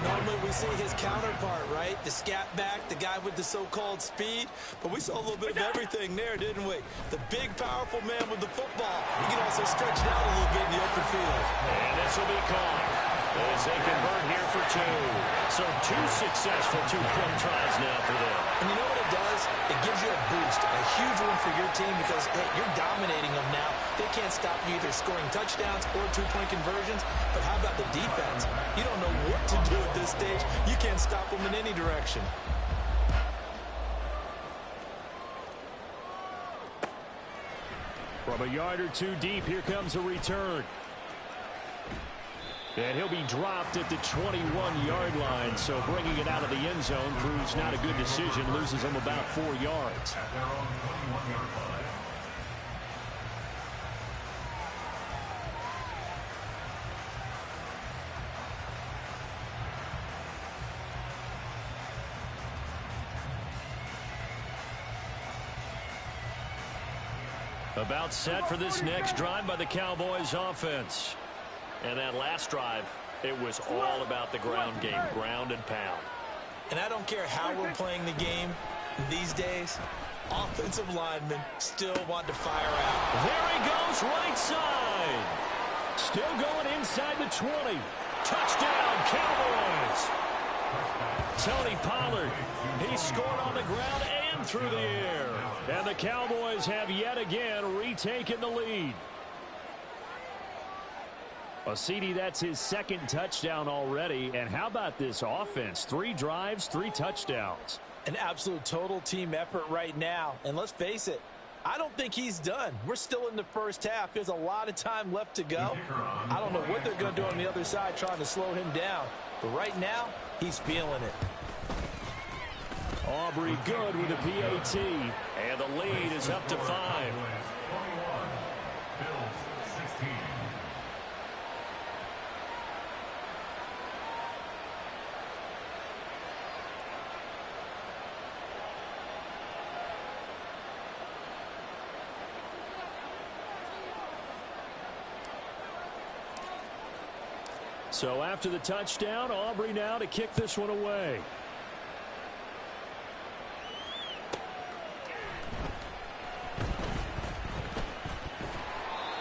Normally we see his counterpart, right? The scat back, the guy with the so-called speed. But we saw a little bit of everything there, didn't we? The big, powerful man with the football. He can also stretch it out a little bit in the open field. And this will be caught as they convert here for 2. So 2 successful two-point tries now for them. And you know what it does? It gives you a boost, a huge one for your team, because, hey, you're dominating them now. They can't stop you either scoring touchdowns or two-point conversions. But how about the defense? You don't know what to do at this stage. You can't stop them in any direction. From a yard or 2 deep, here comes a return. And he'll be dropped at the 21-yard line. So bringing it out of the end zone proves not a good decision. Loses him about 4 yards. At their own 21-yard line. About set for this next drive by the Cowboys offense. And that last drive, it was all about the ground game, ground and pound. And I don't care how we're playing the game these days, offensive linemen still want to fire out. There he goes, right side. Still going inside the 20. Touchdown, Cowboys. Tony Pollard, he scored on the ground and through the air. And the Cowboys have yet again retaken the lead. Well, CD, that's his 2nd touchdown already. And how about this offense? 3 drives, 3 touchdowns. An absolute total team effort right now. And let's face it, I don't think he's done. We're still in the first half. There's a lot of time left to go. I don't know what they're going to do on the other side trying to slow him down. But right now, he's feeling it. Aubrey good with a PAT. And the lead is up to 5. So after the touchdown, Aubrey now to kick this one away.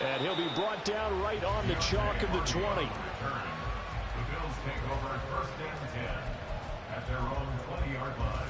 And he'll be brought down right on the chalk of the 20. The Bills take over 1st and 10 at their own 20-yard line.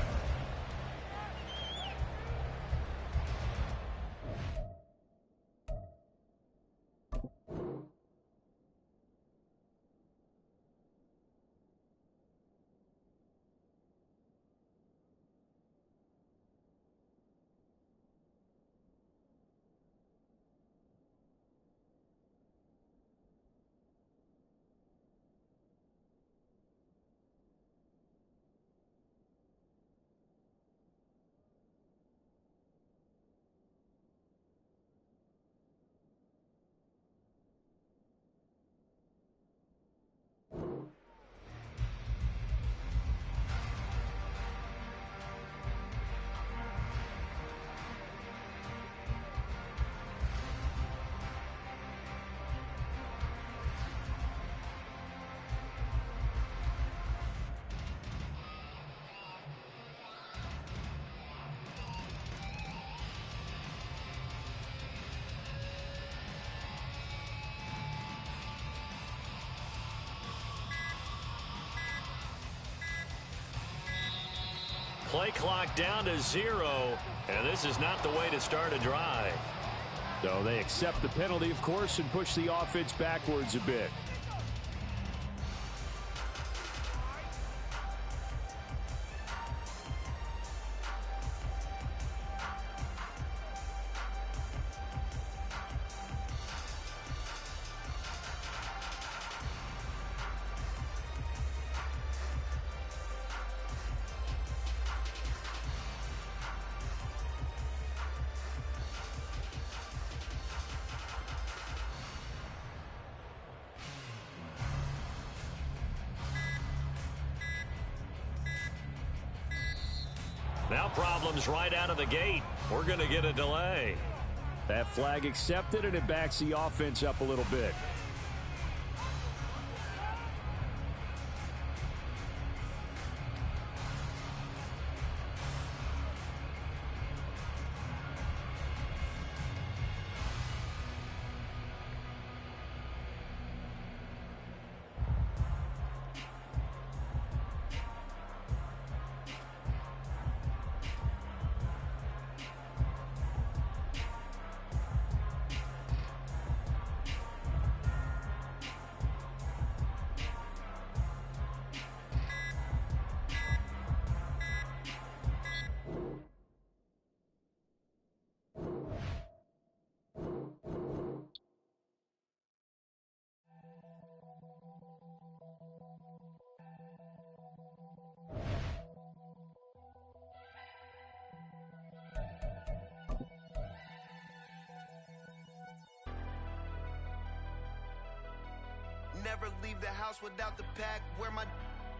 Play clock down to 0, and this is not the way to start a drive. So they accept the penalty, of course, and push the offense backwards a bit. Now problems right out of the gate. We're going to get a delay. That flag accepted, and it backs the offense up a little bit. Never leave the house without the pack. Where my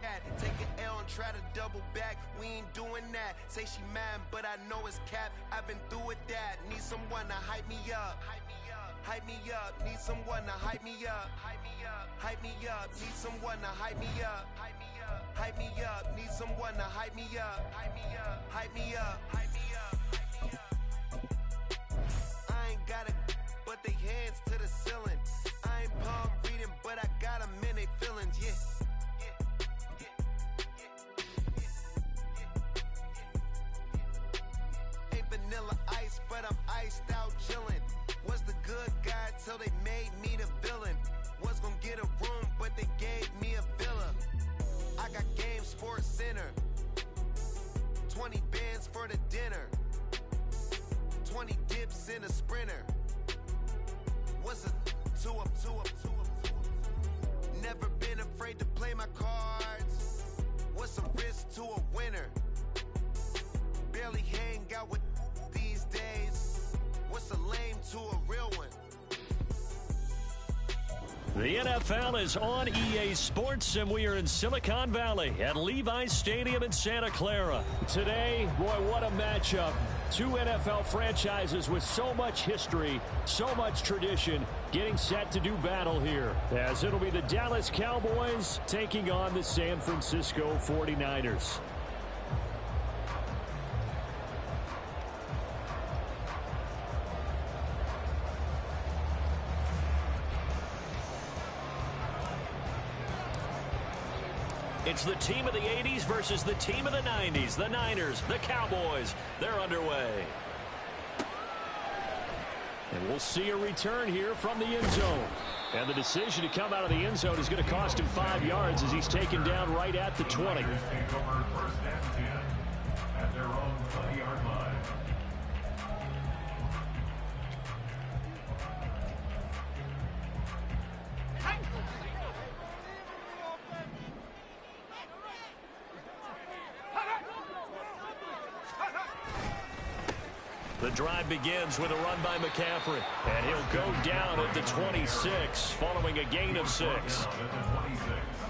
at? Take an L and try to double back. We ain't doing that. Say she mad, but I know it's cap. I've been through with that. Need someone to hype me up. Hype me up. Need someone to hype me up. Hype me up. Need someone to hype me up. Hype me up. Need someone to hype me up. Hype me up. Hype me up. I ain't got it, but they hands to the ceiling. I ain't palm reading, but I got them in they feelings, yeah. Ain't vanilla ice, but I'm iced out chillin'. Was the good guy till they made me the villain. Was gonna get a room, but they gave me a villa. I got Game Sports Center. 20 bands for the dinner. 20 dips in a sprinter. What's a two up? Never been afraid to play my cards. What's a risk to a winner? Barely hang out with these days. What's a lame to a real one? The NFL is on EA Sports, and we are in Silicon Valley at Levi's Stadium in Santa Clara. Today, boy, what a matchup. Two NFL franchises with so much history, so much tradition, getting set to do battle here, as it'll be the Dallas Cowboys taking on the San Francisco 49ers. It's the team of the 80s versus the team of the 90s. The Niners, the Cowboys, they're underway. And we'll see a return here from the end zone. And the decision to come out of the end zone is going to cost him 5 yards as he's taken down right at the 20. First and 10 at their own 20-yard line. The drive begins with a run by McCaffrey, and he'll go down at the 26 following a gain of 6.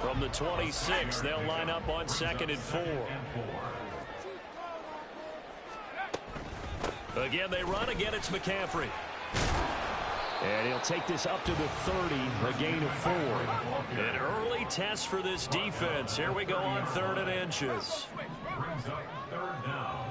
From the 26, they'll line up on 2nd and 4. Again, they run. Again, it's McCaffrey. And he'll take this up to the 30, a gain of 4. An early test for this defense. Here we go on 3rd and inches. Brings up 3rd down.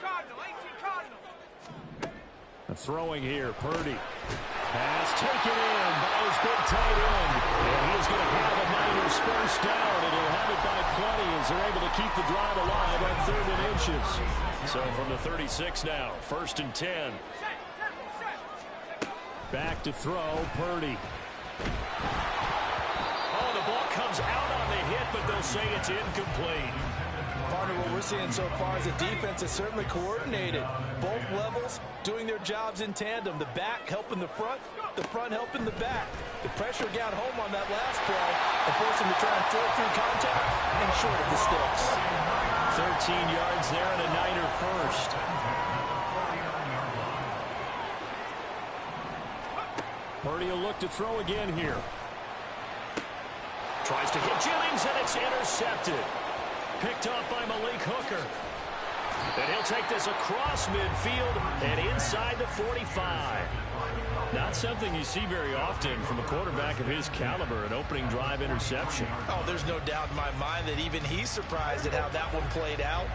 Cardinal, 18 Throwing here, Purdy. Pass taken in by his big tight end. And he's going to have a Niners first down, and he'll have it by plenty as they're able to keep the drive alive on 3rd and inches. So from the 36 now, 1st and 10. Back to throw, Purdy. Oh, the ball comes out on the hit, but they'll say it's incomplete. Partner, what we're seeing so far is the defense is certainly coordinated. Both levels doing their jobs in tandem. The back helping the front helping the back. The pressure got home on that last play and forced him to try and throw through contact and short of the sticks. 13 yards there and a Niner first. Purdy will look to throw again here. Tries to hit Jennings, and it's intercepted. Picked off by Malik Hooker. And he'll take this across midfield and inside the 45. Not something you see very often from a quarterback of his caliber, an opening drive interception. Oh, there's no doubt in my mind that even he's surprised at how that one played out.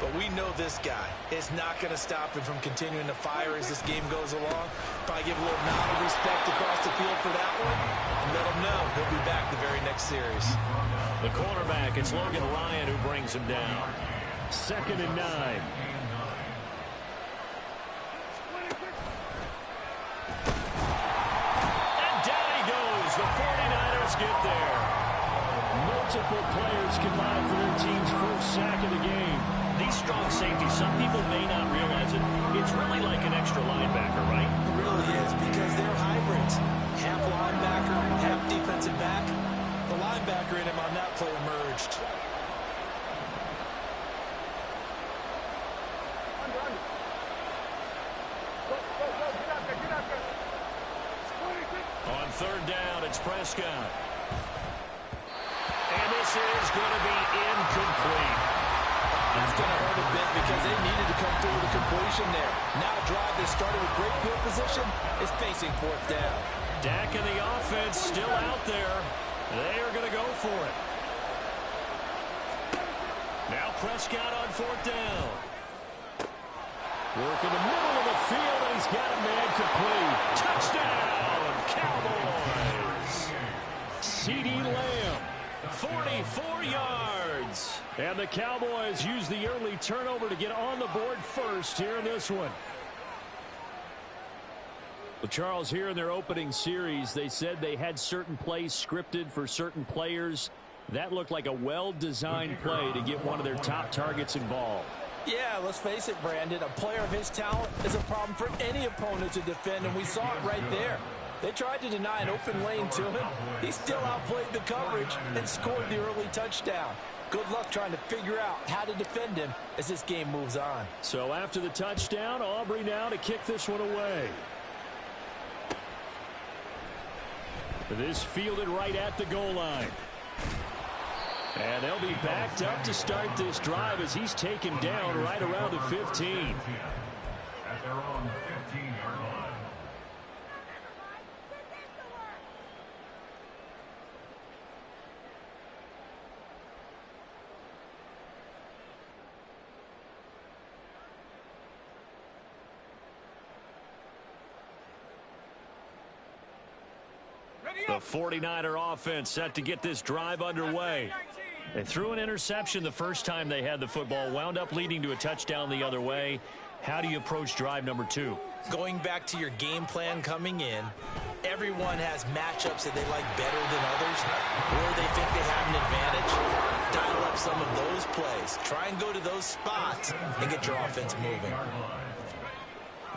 But we know this guy is not going to stop him from continuing to fire as this game goes along. Probably give a little nod of respect across the field for that one and let him know he'll be back the very next series. The cornerback, it's Logan Ryan who brings him down. 2nd and 9. And down he goes. The 49ers get there. Multiple players combined for their team's first sack of the game. These strong safeties, some people may not realize it. It's really like an extra linebacker, right? It really is, because they're hybrids. Half linebacker, half defensive back. The linebacker in him on that play emerged. On 3rd down, it's Prescott. And this is going to be incomplete. That's going to hurt a bit because they needed to come through with a completion there. Now a drive that started with great field position is facing 4th down. Dak and the offense still out there. They are going to go for it. Now Prescott on 4th down. Work in the middle of the field, and he's got a man complete. Touchdown, Cowboys. CeeDee Lamb. 44 yards. And the Cowboys use the early turnover to get on the board first here in this one. Well, Charles, here in their opening series, they said they had certain plays scripted for certain players. That looked like a well-designed play to get one of their top targets involved. Yeah, let's face it, Brandon. A player of his talent is a problem for any opponent to defend, and we saw it right there. They tried to deny an open lane to him. He still outplayed the coverage and scored the early touchdown. Good luck trying to figure out how to defend him as this game moves on. So after the touchdown, Aubrey now to kick this one away. This fielded right at the goal line. And they'll be backed up to start this drive as he's taken down right around the 15. At their own 15-yard line. The 49er offense set to get this drive underway. They threw an interception the first time they had the football, wound up leading to a touchdown the other way. How do you approach drive number 2? Going back to your game plan coming in, everyone has matchups that they like better than others, or they think they have an advantage. Dial up some of those plays. Try and go to those spots and get your offense moving.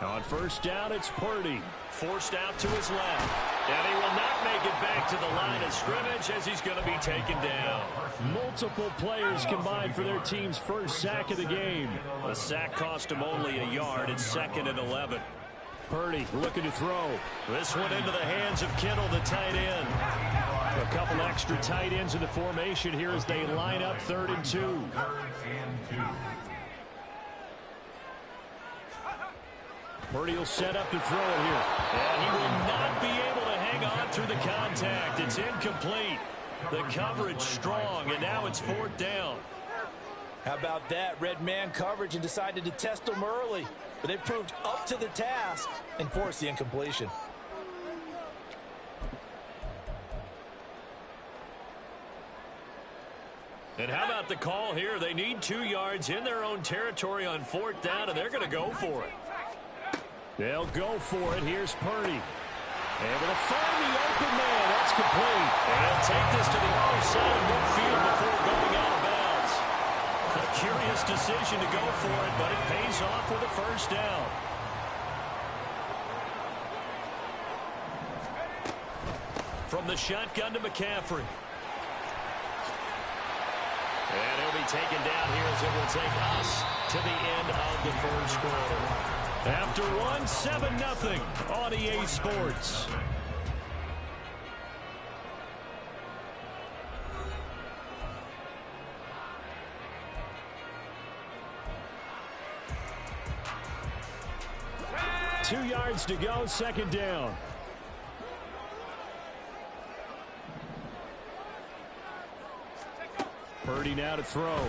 On 1st down, it's Purdy. Forced out to his left. And he will not make it back to the line of scrimmage as he's going to be taken down. Multiple players combined for their team's first sack of the game. The sack cost him only a yard. It's 2nd and 11. Purdy looking to throw. This one into the hands of Kittle, the tight end. A couple extra tight ends in the formation here as they line up 3rd and 2. Purdy will set up to throw it here. And he will not be able to hang on through the contact. It's incomplete. The coverage strong, and now it's 4th down. How about that? Red man coverage and decided to test him early. but they proved up to the task and forced the incompletion. And how about the call here? They need 2 yards in their own territory on 4th down, and they're going to go for it. They'll go for it. Here's Purdy. Able to find the open man. That's complete. And he'll take this to the offside of midfield before going out of bounds. A curious decision to go for it, but it pays off with a first down. From the shotgun to McCaffrey. And he'll be taken down here as it will take us to the end of the first quarter. After one, 7-0 on EA Sports. Two yards to go, second down. Purdy now to throw.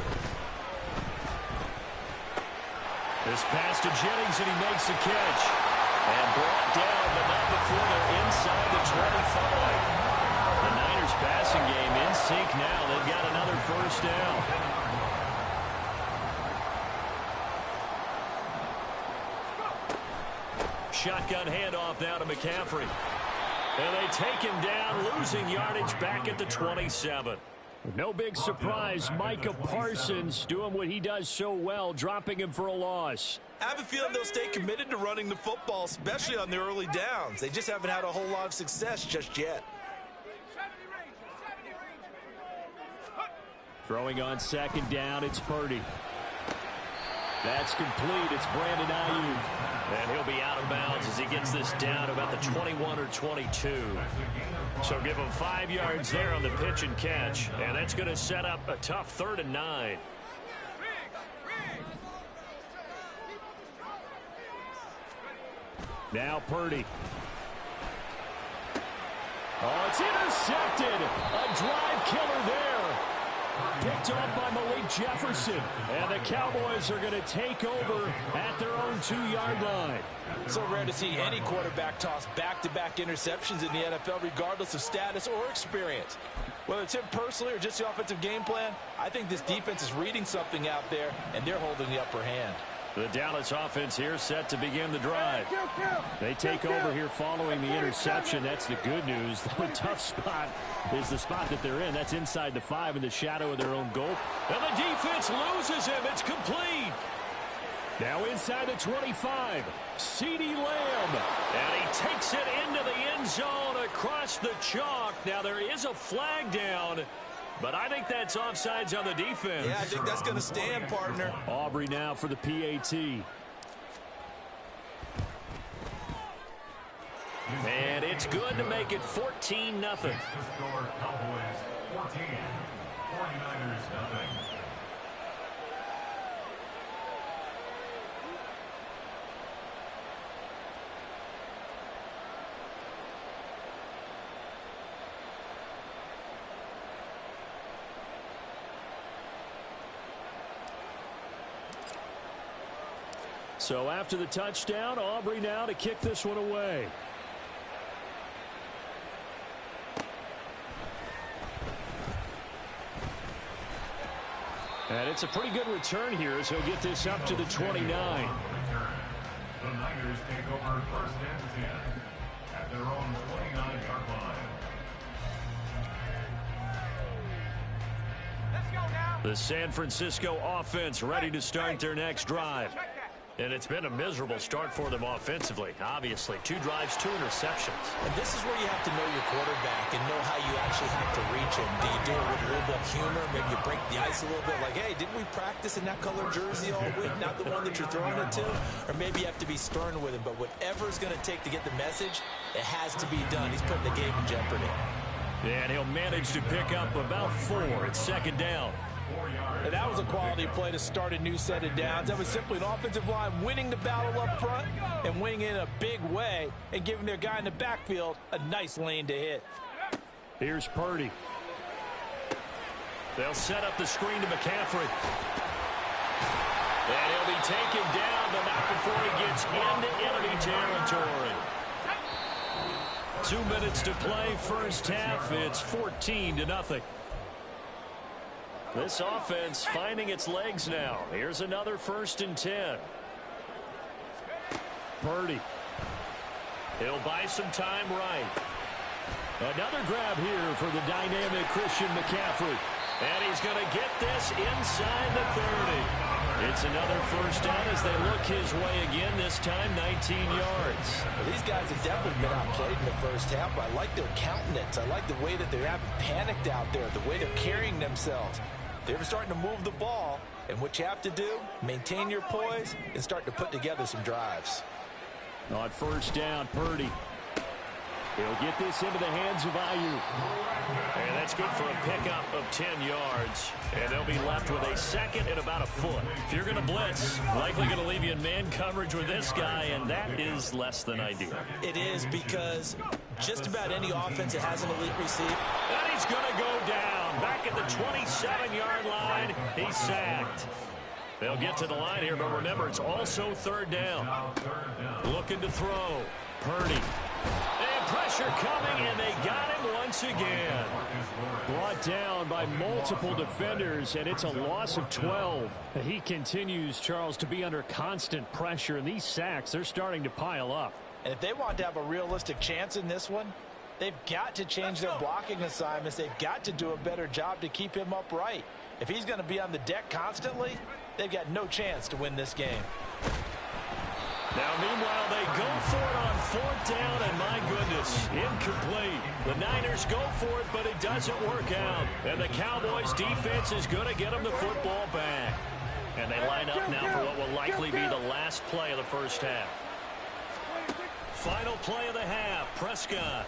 This pass to Jennings, and he makes the catch. And brought down, but not before they're inside the 25. The Niners passing game in sync now. They've got another first down. Shotgun handoff now to McCaffrey. And they take him down, losing yardage back at the 27. No big surprise, Micah Parsons doing what he does so well, dropping him for a loss. I have a feeling they'll stay committed to running the football, especially on the early downs. They just haven't had a whole lot of success just yet. Throwing on second down, it's Purdy. That's complete. It's Brandon Ayuk. And he'll be out of bounds as he gets this down to about the 21 or 22. So give him 5 yards there on the pitch and catch. And that's going to set up a tough 3rd and 9. Now Purdy. Oh, it's intercepted. A drive killer there. Picked off by Malik Jefferson. And the Cowboys are going to take over at their own 2-yard line. So rare to see any quarterback toss back-to-back interceptions in the NFL, regardless of status or experience. Whether it's him personally or just the offensive game plan, I think this defense is reading something out there, and they're holding the upper hand. The Dallas offense here set to begin the drive. They take over here following the interception. That's the good news. The tough spot is the spot that they're in. That's inside the 5 in the shadow of their own goal. And the defense loses him. It's complete. Now inside the 25, CeeDee Lamb. And he takes it into the end zone across the chalk. Now there is a flag down, but I think that's offsides on the defense. Yeah, I think that's going to stand, partner. Aubrey now for the PAT. And it's good to make it 14-0. Cowboys 14, 49ers 0. So after the touchdown, Aubrey now to kick this one away. And it's a pretty good return here as he'll get this up to the 29. The Niners take over 1st and 10 at their own 29-yard line. The San Francisco offense ready to start their next drive. And it's been a miserable start for them offensively. Obviously, 2 drives, 2 interceptions. And this is where you have to know your quarterback and know how you actually have to reach him. Do you do it with a little bit of humor? Maybe you break the ice a little bit like, hey, didn't we practice in that color jersey all week? Not the one that you're throwing it to? Or maybe you have to be stern with him. But whatever it's going to take to get the message, it has to be done. He's putting the game in jeopardy. And he'll manage to pick up about 4. It's 2nd down. And that was a quality play to start a new set of downs. That was simply an offensive line winning the battle up front and winning in a big way and giving their guy in the backfield a nice lane to hit. Here's Purdy. They'll set up the screen to McCaffrey. And he'll be taken down, but not before he gets into enemy territory. 2 minutes to play, first half. It's 14-0. This offense finding its legs now. Here's another 1st and 10. Purdy. He'll buy some time right. Another grab here for the dynamic Christian McCaffrey. And he's going to get this inside the 30. It's another 1st down as they look his way again, this time 19 yards. Well, these guys have definitely been outplayed in the first half, but I like their countenance. I like the way that they haven't panicked out there, the way they're carrying themselves. They're starting to move the ball, and what you have to do, maintain your poise and start to put together some drives. On 1st down, Purdy. He'll get this into the hands of Ayuk. And that's good for a pickup of 10 yards. And they'll be left with a 2nd and about a foot. If you're going to blitz, likely going to leave you in man coverage with this guy, and that is less than ideal. It is, because just about any offense that has an elite receiver. And he's going to go down. Back at the 27-yard line, he's sacked. They'll get to the line here, but remember, it's also 3rd down. Looking to throw. Purdy. And pressure coming, and they got him once again. Brought down by multiple defenders, and it's a loss of 12. He continues, Charles, to be under constant pressure, and these sacks, they're starting to pile up. And if they want to have a realistic chance in this one, they've got to change their blocking assignments. They've got to do a better job to keep him upright. If he's going to be on the deck constantly, they've got no chance to win this game. Now, meanwhile, they go for it on 4th down, and my goodness, incomplete. The Niners go for it, but it doesn't work out. And the Cowboys' defense is going to get them the football back. And they line up now for what will likely be the last play of the first half. Final play of the half, Prescott.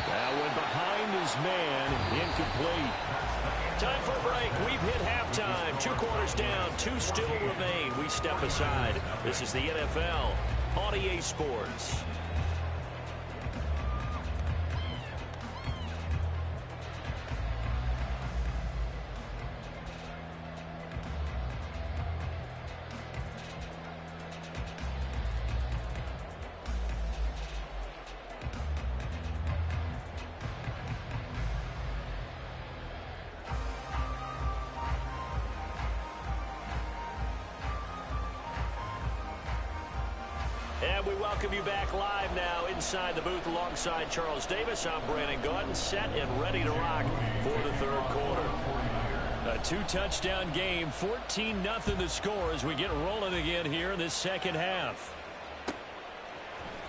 That one behind his man, incomplete. Time for a break. We've hit halftime. 2 quarters down, 2 still remain. We step aside. This is the NFL on EA Sports. And we welcome you back live now inside the booth alongside Charles Davis. I'm Brandon Gordon, set and ready to rock for the 3rd quarter. A 2-touchdown game, 14-0 the score as we get rolling again here in this 2nd half.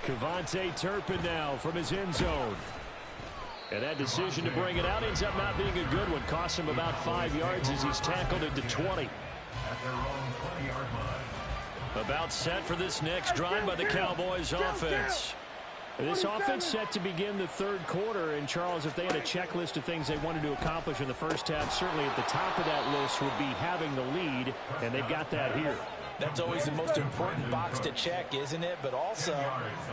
Kevontae Turpin now from his end zone. And that decision to bring it out ends up not being a good one. Costs him about 5 yards as he's tackled into 20. At their own 20-yard line. About set for this next drive by the Cowboys offense. This offense set to begin the 3rd quarter. And, Charles, if they had a checklist of things they wanted to accomplish in the first half, certainly at the top of that list would be having the lead, and they've got that here. That's always the most important box to check, isn't it? But also,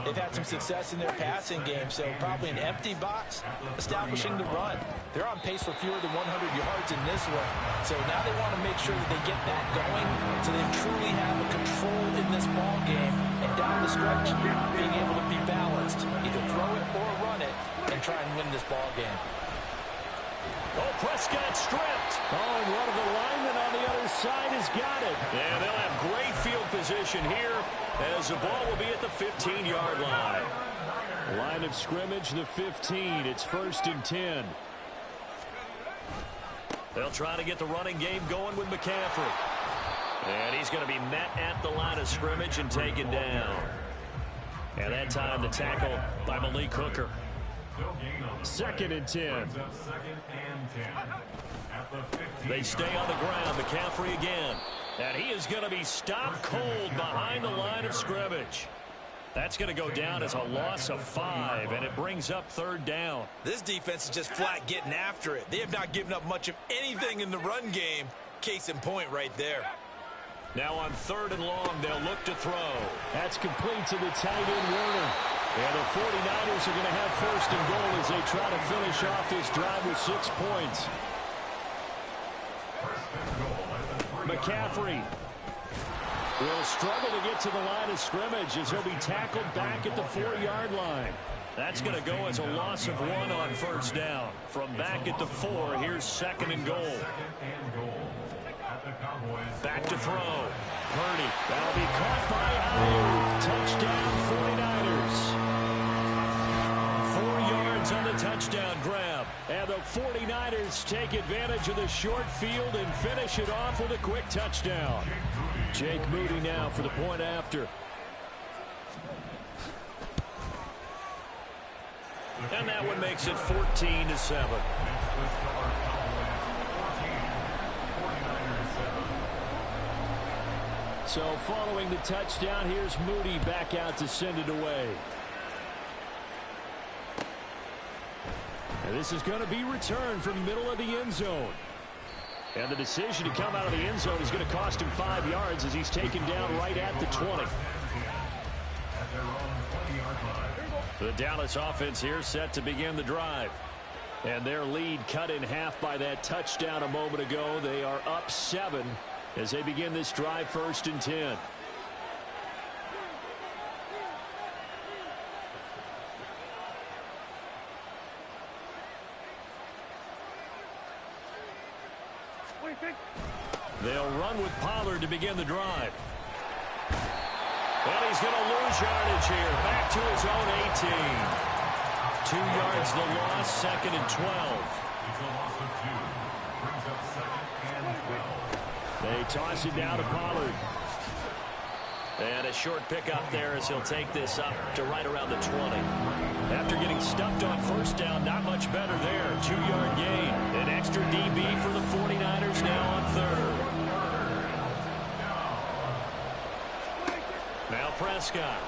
they've had some success in their passing game, so probably an empty box, establishing the run. They're on pace for fewer than 100 yards in this one. So now they want to make sure that they get that going so they truly have a control in this ball game. And down the stretch, being able to be balanced, either throw it or run it, and try and win this ball game. Oh, Prescott stripped. Oh, and one of the linemen on the other side has got it. And they'll have great field position here as the ball will be at the 15-yard line. Line of scrimmage, the 15. It's 1st and 10. They'll try to get the running game going with McCaffrey. And he's going to be met at the line of scrimmage and taken down. And that time the tackle by Malik Hooker. 2nd and 10. They stay on the ground. McCaffrey again. And he is going to be stopped cold behind the line of scrimmage. That's going to go down as a loss of 5, and it brings up 3rd down. This defense is just flat getting after it. They have not given up much of anything in the run game. Case in point right there. Now on 3rd and long, they'll look to throw. That's complete to the tight end, Warner. And the 49ers are going to have 1st and goal as they try to finish off this drive with 6 points. McCaffrey will struggle to get to the line of scrimmage as he'll be tackled back at the 4-yard line. That's going to go as a loss of 1 on first down. From back at the 4, here's 2nd and goal. Back to throw. Purdy. That'll be caught by Ayuk. Touchdown 49ers. 4 yards on the touchdown grab. And the 49ers take advantage of the short field and finish it off with a quick touchdown. Jake Moody now for the point after. And that one makes it 14-7. So following the touchdown, here's Moody back out to send it away. And this is going to be returned from middle of the end zone. And the decision to come out of the end zone is going to cost him 5 yards as he's taken down right at the 20. The Dallas offense here set to begin the drive. And their lead cut in half by that touchdown a moment ago. They are up 7 as they begin this drive, 1st and 10. They'll run with Pollard to begin the drive. And he's going to lose yardage here. Back to his own 18. 2 yards the loss, 2nd and 12. They toss it down to Pollard. And a short pickup there as he'll take this up to right around the 20. After getting stuffed on first down, not much better there. 2-yard gain. An extra DB for the 49ers now on 3rd. Now Prescott.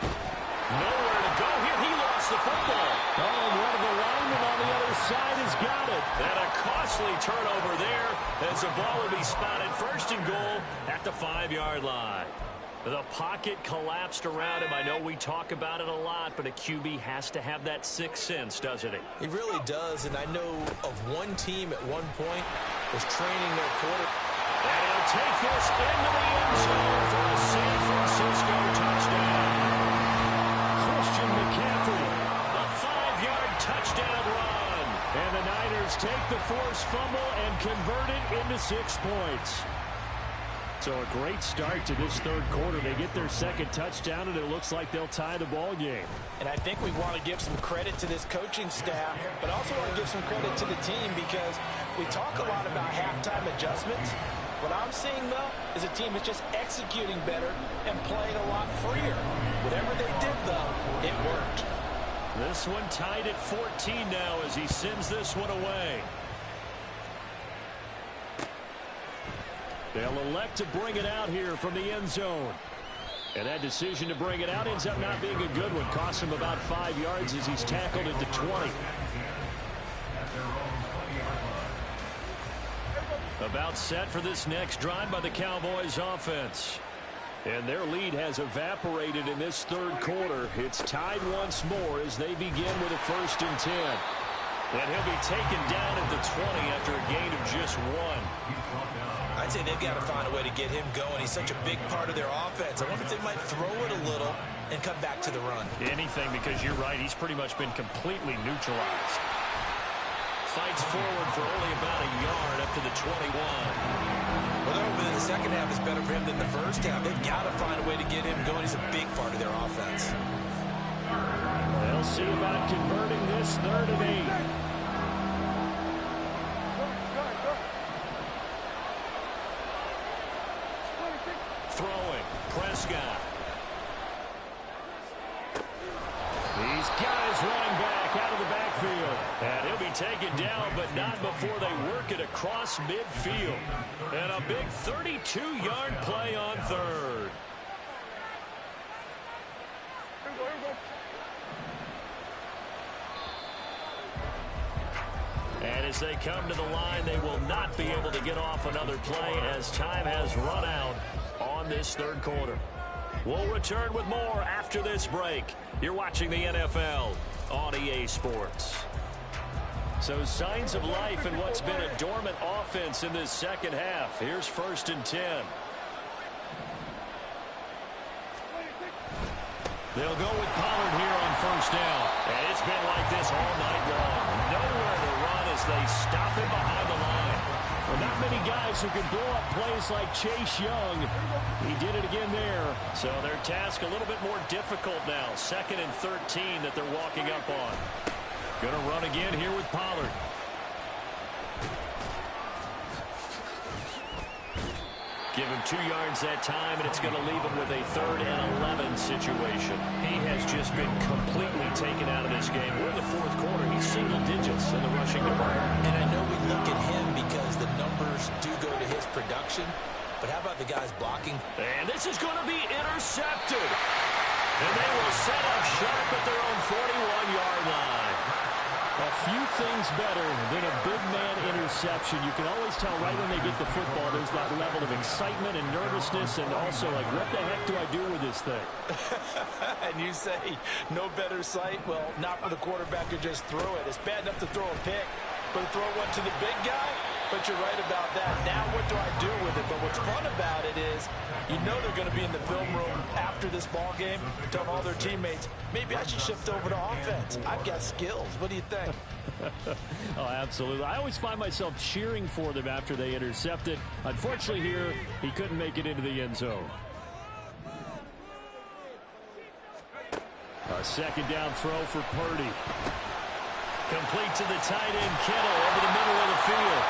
Nowhere to go here. He lost the football. Oh, one of the linemen on the other side has got it. And a costly turnover there as the ball will be spotted 1st and goal at the 5-yard line. The pocket collapsed around him. I know we talk about it a lot, but a QB has to have that 6th sense, doesn't he? He really does, and I know of one team at one point was training their quarterback. And he'll take this into the end zone for a San Francisco touchdown. Christian McCaffrey. A 5-yard touchdown run. And the Niners take the forced fumble and convert it into 6 points. So a great start to this 3rd quarter. They get their 2nd touchdown, and it looks like they'll tie the ball game. And I think we want to give some credit to this coaching staff, but also want to give some credit to the team because we talk a lot about halftime adjustments. What I'm seeing, though, is a team that's just executing better and playing a lot freer. Whatever they did, though, it worked. This one tied at 14 now as he sends this one away. They'll elect to bring it out here from the end zone. And that decision to bring it out ends up not being a good one. Costs him about 5 yards as he's tackled at the 20. About set for this next drive by the Cowboys offense. And their lead has evaporated in this 3rd quarter. It's tied once more as they begin with a 1st and 10. And he'll be taken down at the 20 after a gain of just 1. I'd say they've got to find a way to get him going. He's such a big part of their offense. I wonder if they might throw it a little and come back to the run. Anything, because you're right. He's pretty much been completely neutralized. Fights forward for only about a yard up to the 21. Well, they're hoping that the second half is better for him than the first half. They've got to find a way to get him going. He's a big part of their offense. They'll see about converting this 3rd and 8. Throwing, Prescott. These guys running back out of the backfield. And he'll be taken down, but not before they work it across midfield. And a big 32-yard play on 3rd. And as they come to the line, they will not be able to get off another play as time has run out on this 3rd quarter. We'll return with more after this break. You're watching the NFL on EA Sports. So signs of life in what's been a dormant offense in this second half. Here's 1st and 10. They'll go with Pollard here on 1st down. And it's been like this all night long. Nowhere to run as they stop him behind the line. Well, not many guys who can blow up plays like Chase Young. He did it again there. So their task a little bit more difficult now. 2nd and 13 that they're walking up on. Going to run again here with Pollard. Give him 2 yards that time, and it's going to leave him with a 3rd and 11 situation. He has just been completely taken out of this game. We're in the 4th quarter. He's single digits in the rushing department. And I know we look at him because the numbers do go to his production, but how about the guys blocking? And this is going to be intercepted. And they will set up sharp at their own 41-yard line. A few things better than a big man interception. You can always tell right when they get the football, there's that level of excitement and nervousness, and also like, what the heck do I do with this thing? And you say, no better sight? Well, not for the quarterback to just throw it. It's bad enough to throw a pick, but to throw one to the big guy? But you're right about that. Now what do I do with it? But what's fun about it is you know they're going to be in the film room after this ball game, telling all their teammates, maybe I should shift over to offense. I've got skills. What do you think? Oh, absolutely. I always find myself cheering for them after they intercept it. Unfortunately here, he couldn't make it into the end zone. A 2nd down throw for Purdy. Complete to the tight end, Kittle, over the middle of the field.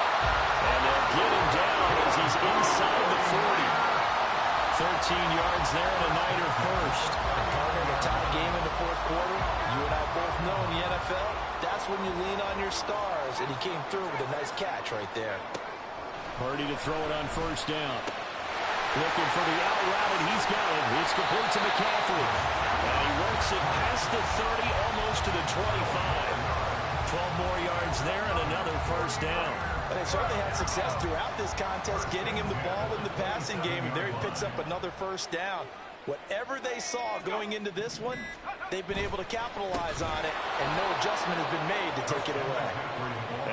And they'll get him down as he's inside the 40. 13 yards there and a Niner first. And partner, in a tie game in the 4th quarter, you and I both know in the NFL, that's when you lean on your stars. And he came through with a nice catch right there. Purdy to throw it on 1st down. Looking for the out route, and he's got it. It's complete to McCaffrey. And he works it past the 30, almost to the 25. 12 more yards there and another 1st down. And they certainly had success throughout this contest, getting him the ball in the passing game. And there he picks up another 1st down. Whatever they saw going into this one, they've been able to capitalize on it, and no adjustment has been made to take it away.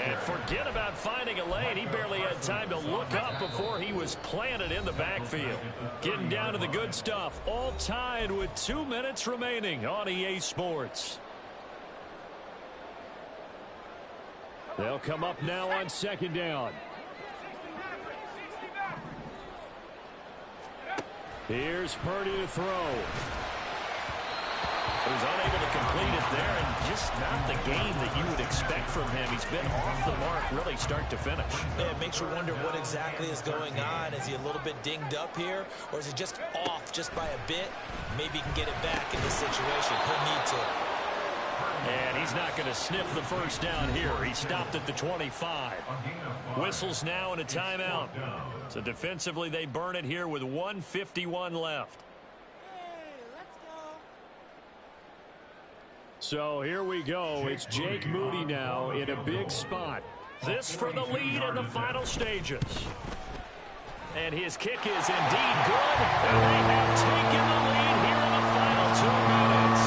And forget about finding a lane. He barely had time to look up before he was planted in the backfield. Getting down to the good stuff. All tied with 2 minutes remaining on EA Sports. They'll come up now on 2nd down. Here's Purdy to throw. He was unable to complete it there, and just not the game that you would expect from him. He's been off the mark really start to finish. Yeah, it makes you wonder what exactly is going on. Is he a little bit dinged up here, or is he just off just by a bit? Maybe he can get it back in this situation. He'll need to. And he's not going to sniff the 1st down here. He stopped at the 25. Whistles now and a timeout. So defensively, they burn it here with 1:51 left. So here we go. It's Jake Moody now in a big spot. This for the lead in the final stages. And his kick is indeed good. And they have taken the lead here in the final 2 minutes.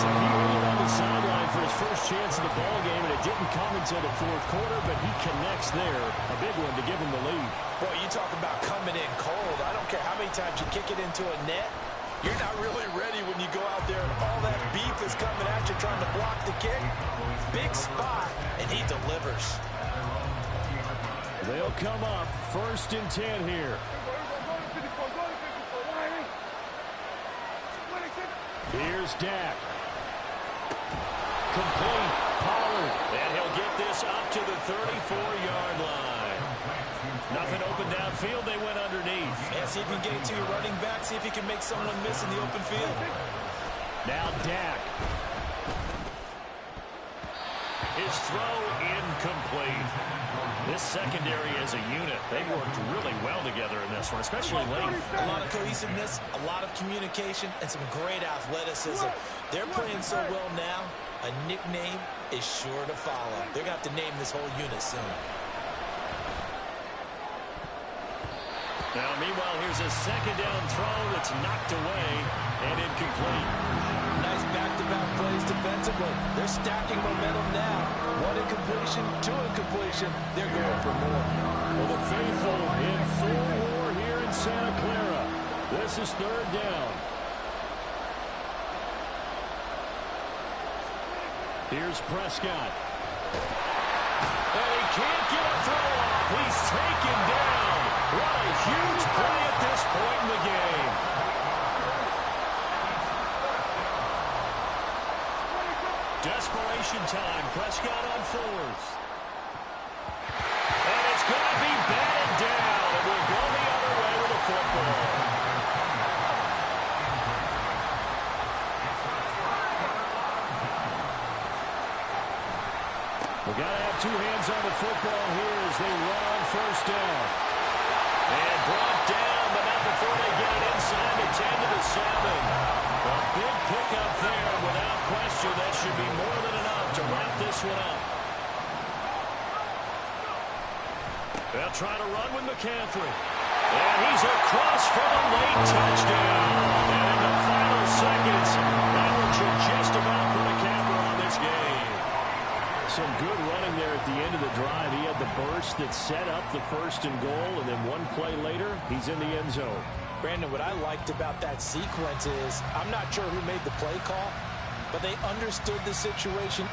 So he waited on the sideline for his first chance of the ball game, and it didn't come until the 4th quarter, but he connects there. A big one to give him the lead. Boy, you talk about coming in cold. I don't care how many times you kick it into a net. You're not really ready when you go out there and all that beef is coming at you trying to block the kick. Big spot, and he delivers. They'll come up 1st and 10 here. Here's Dak. Complete. Pollard. And he'll get this up to the 34-yard line. Nothing open downfield. They went underneath. Yeah, see if you can get it to your running back. See if you can make someone miss in the open field. Now Dak. His throw incomplete. This secondary as a unit, they worked really well together in this one, especially late. A lot of cohesiveness, a lot of communication, and some great athleticism. They're playing so well now, a nickname is sure to follow. They're going to have to name this whole unit soon. Now, meanwhile, here's a 2nd down throw that's knocked away and incomplete. Nice back-to-back about plays defensively. They're stacking momentum now. One incompletion, two incompletion. They're going for more. Well, the faithful in full war here in Santa Clara. This is third down. Here's Prescott. And he can't get a throw off. He's taken down. What a huge play at this point in the game. Desperation time. Prescott on fourth. And it's going to be batted down. And we'll go the other way with the football. We've got to have two hands on the football here as they run on first down. And brought down, but not before they get it inside the 10 to the 7. A big pickup there. Without question, that should be more than enough to wrap this one up. They'll try to run with McCaffrey. And he's across for the late touchdown. And in the final seconds, that one should just about put a capper on this game. Some good running there at the end of the drive. He had the burst that set up the first and goal, and then one play later, he's in the end zone. Brandon, what I liked about that sequence is I'm not sure who made the play call, but they understood the situation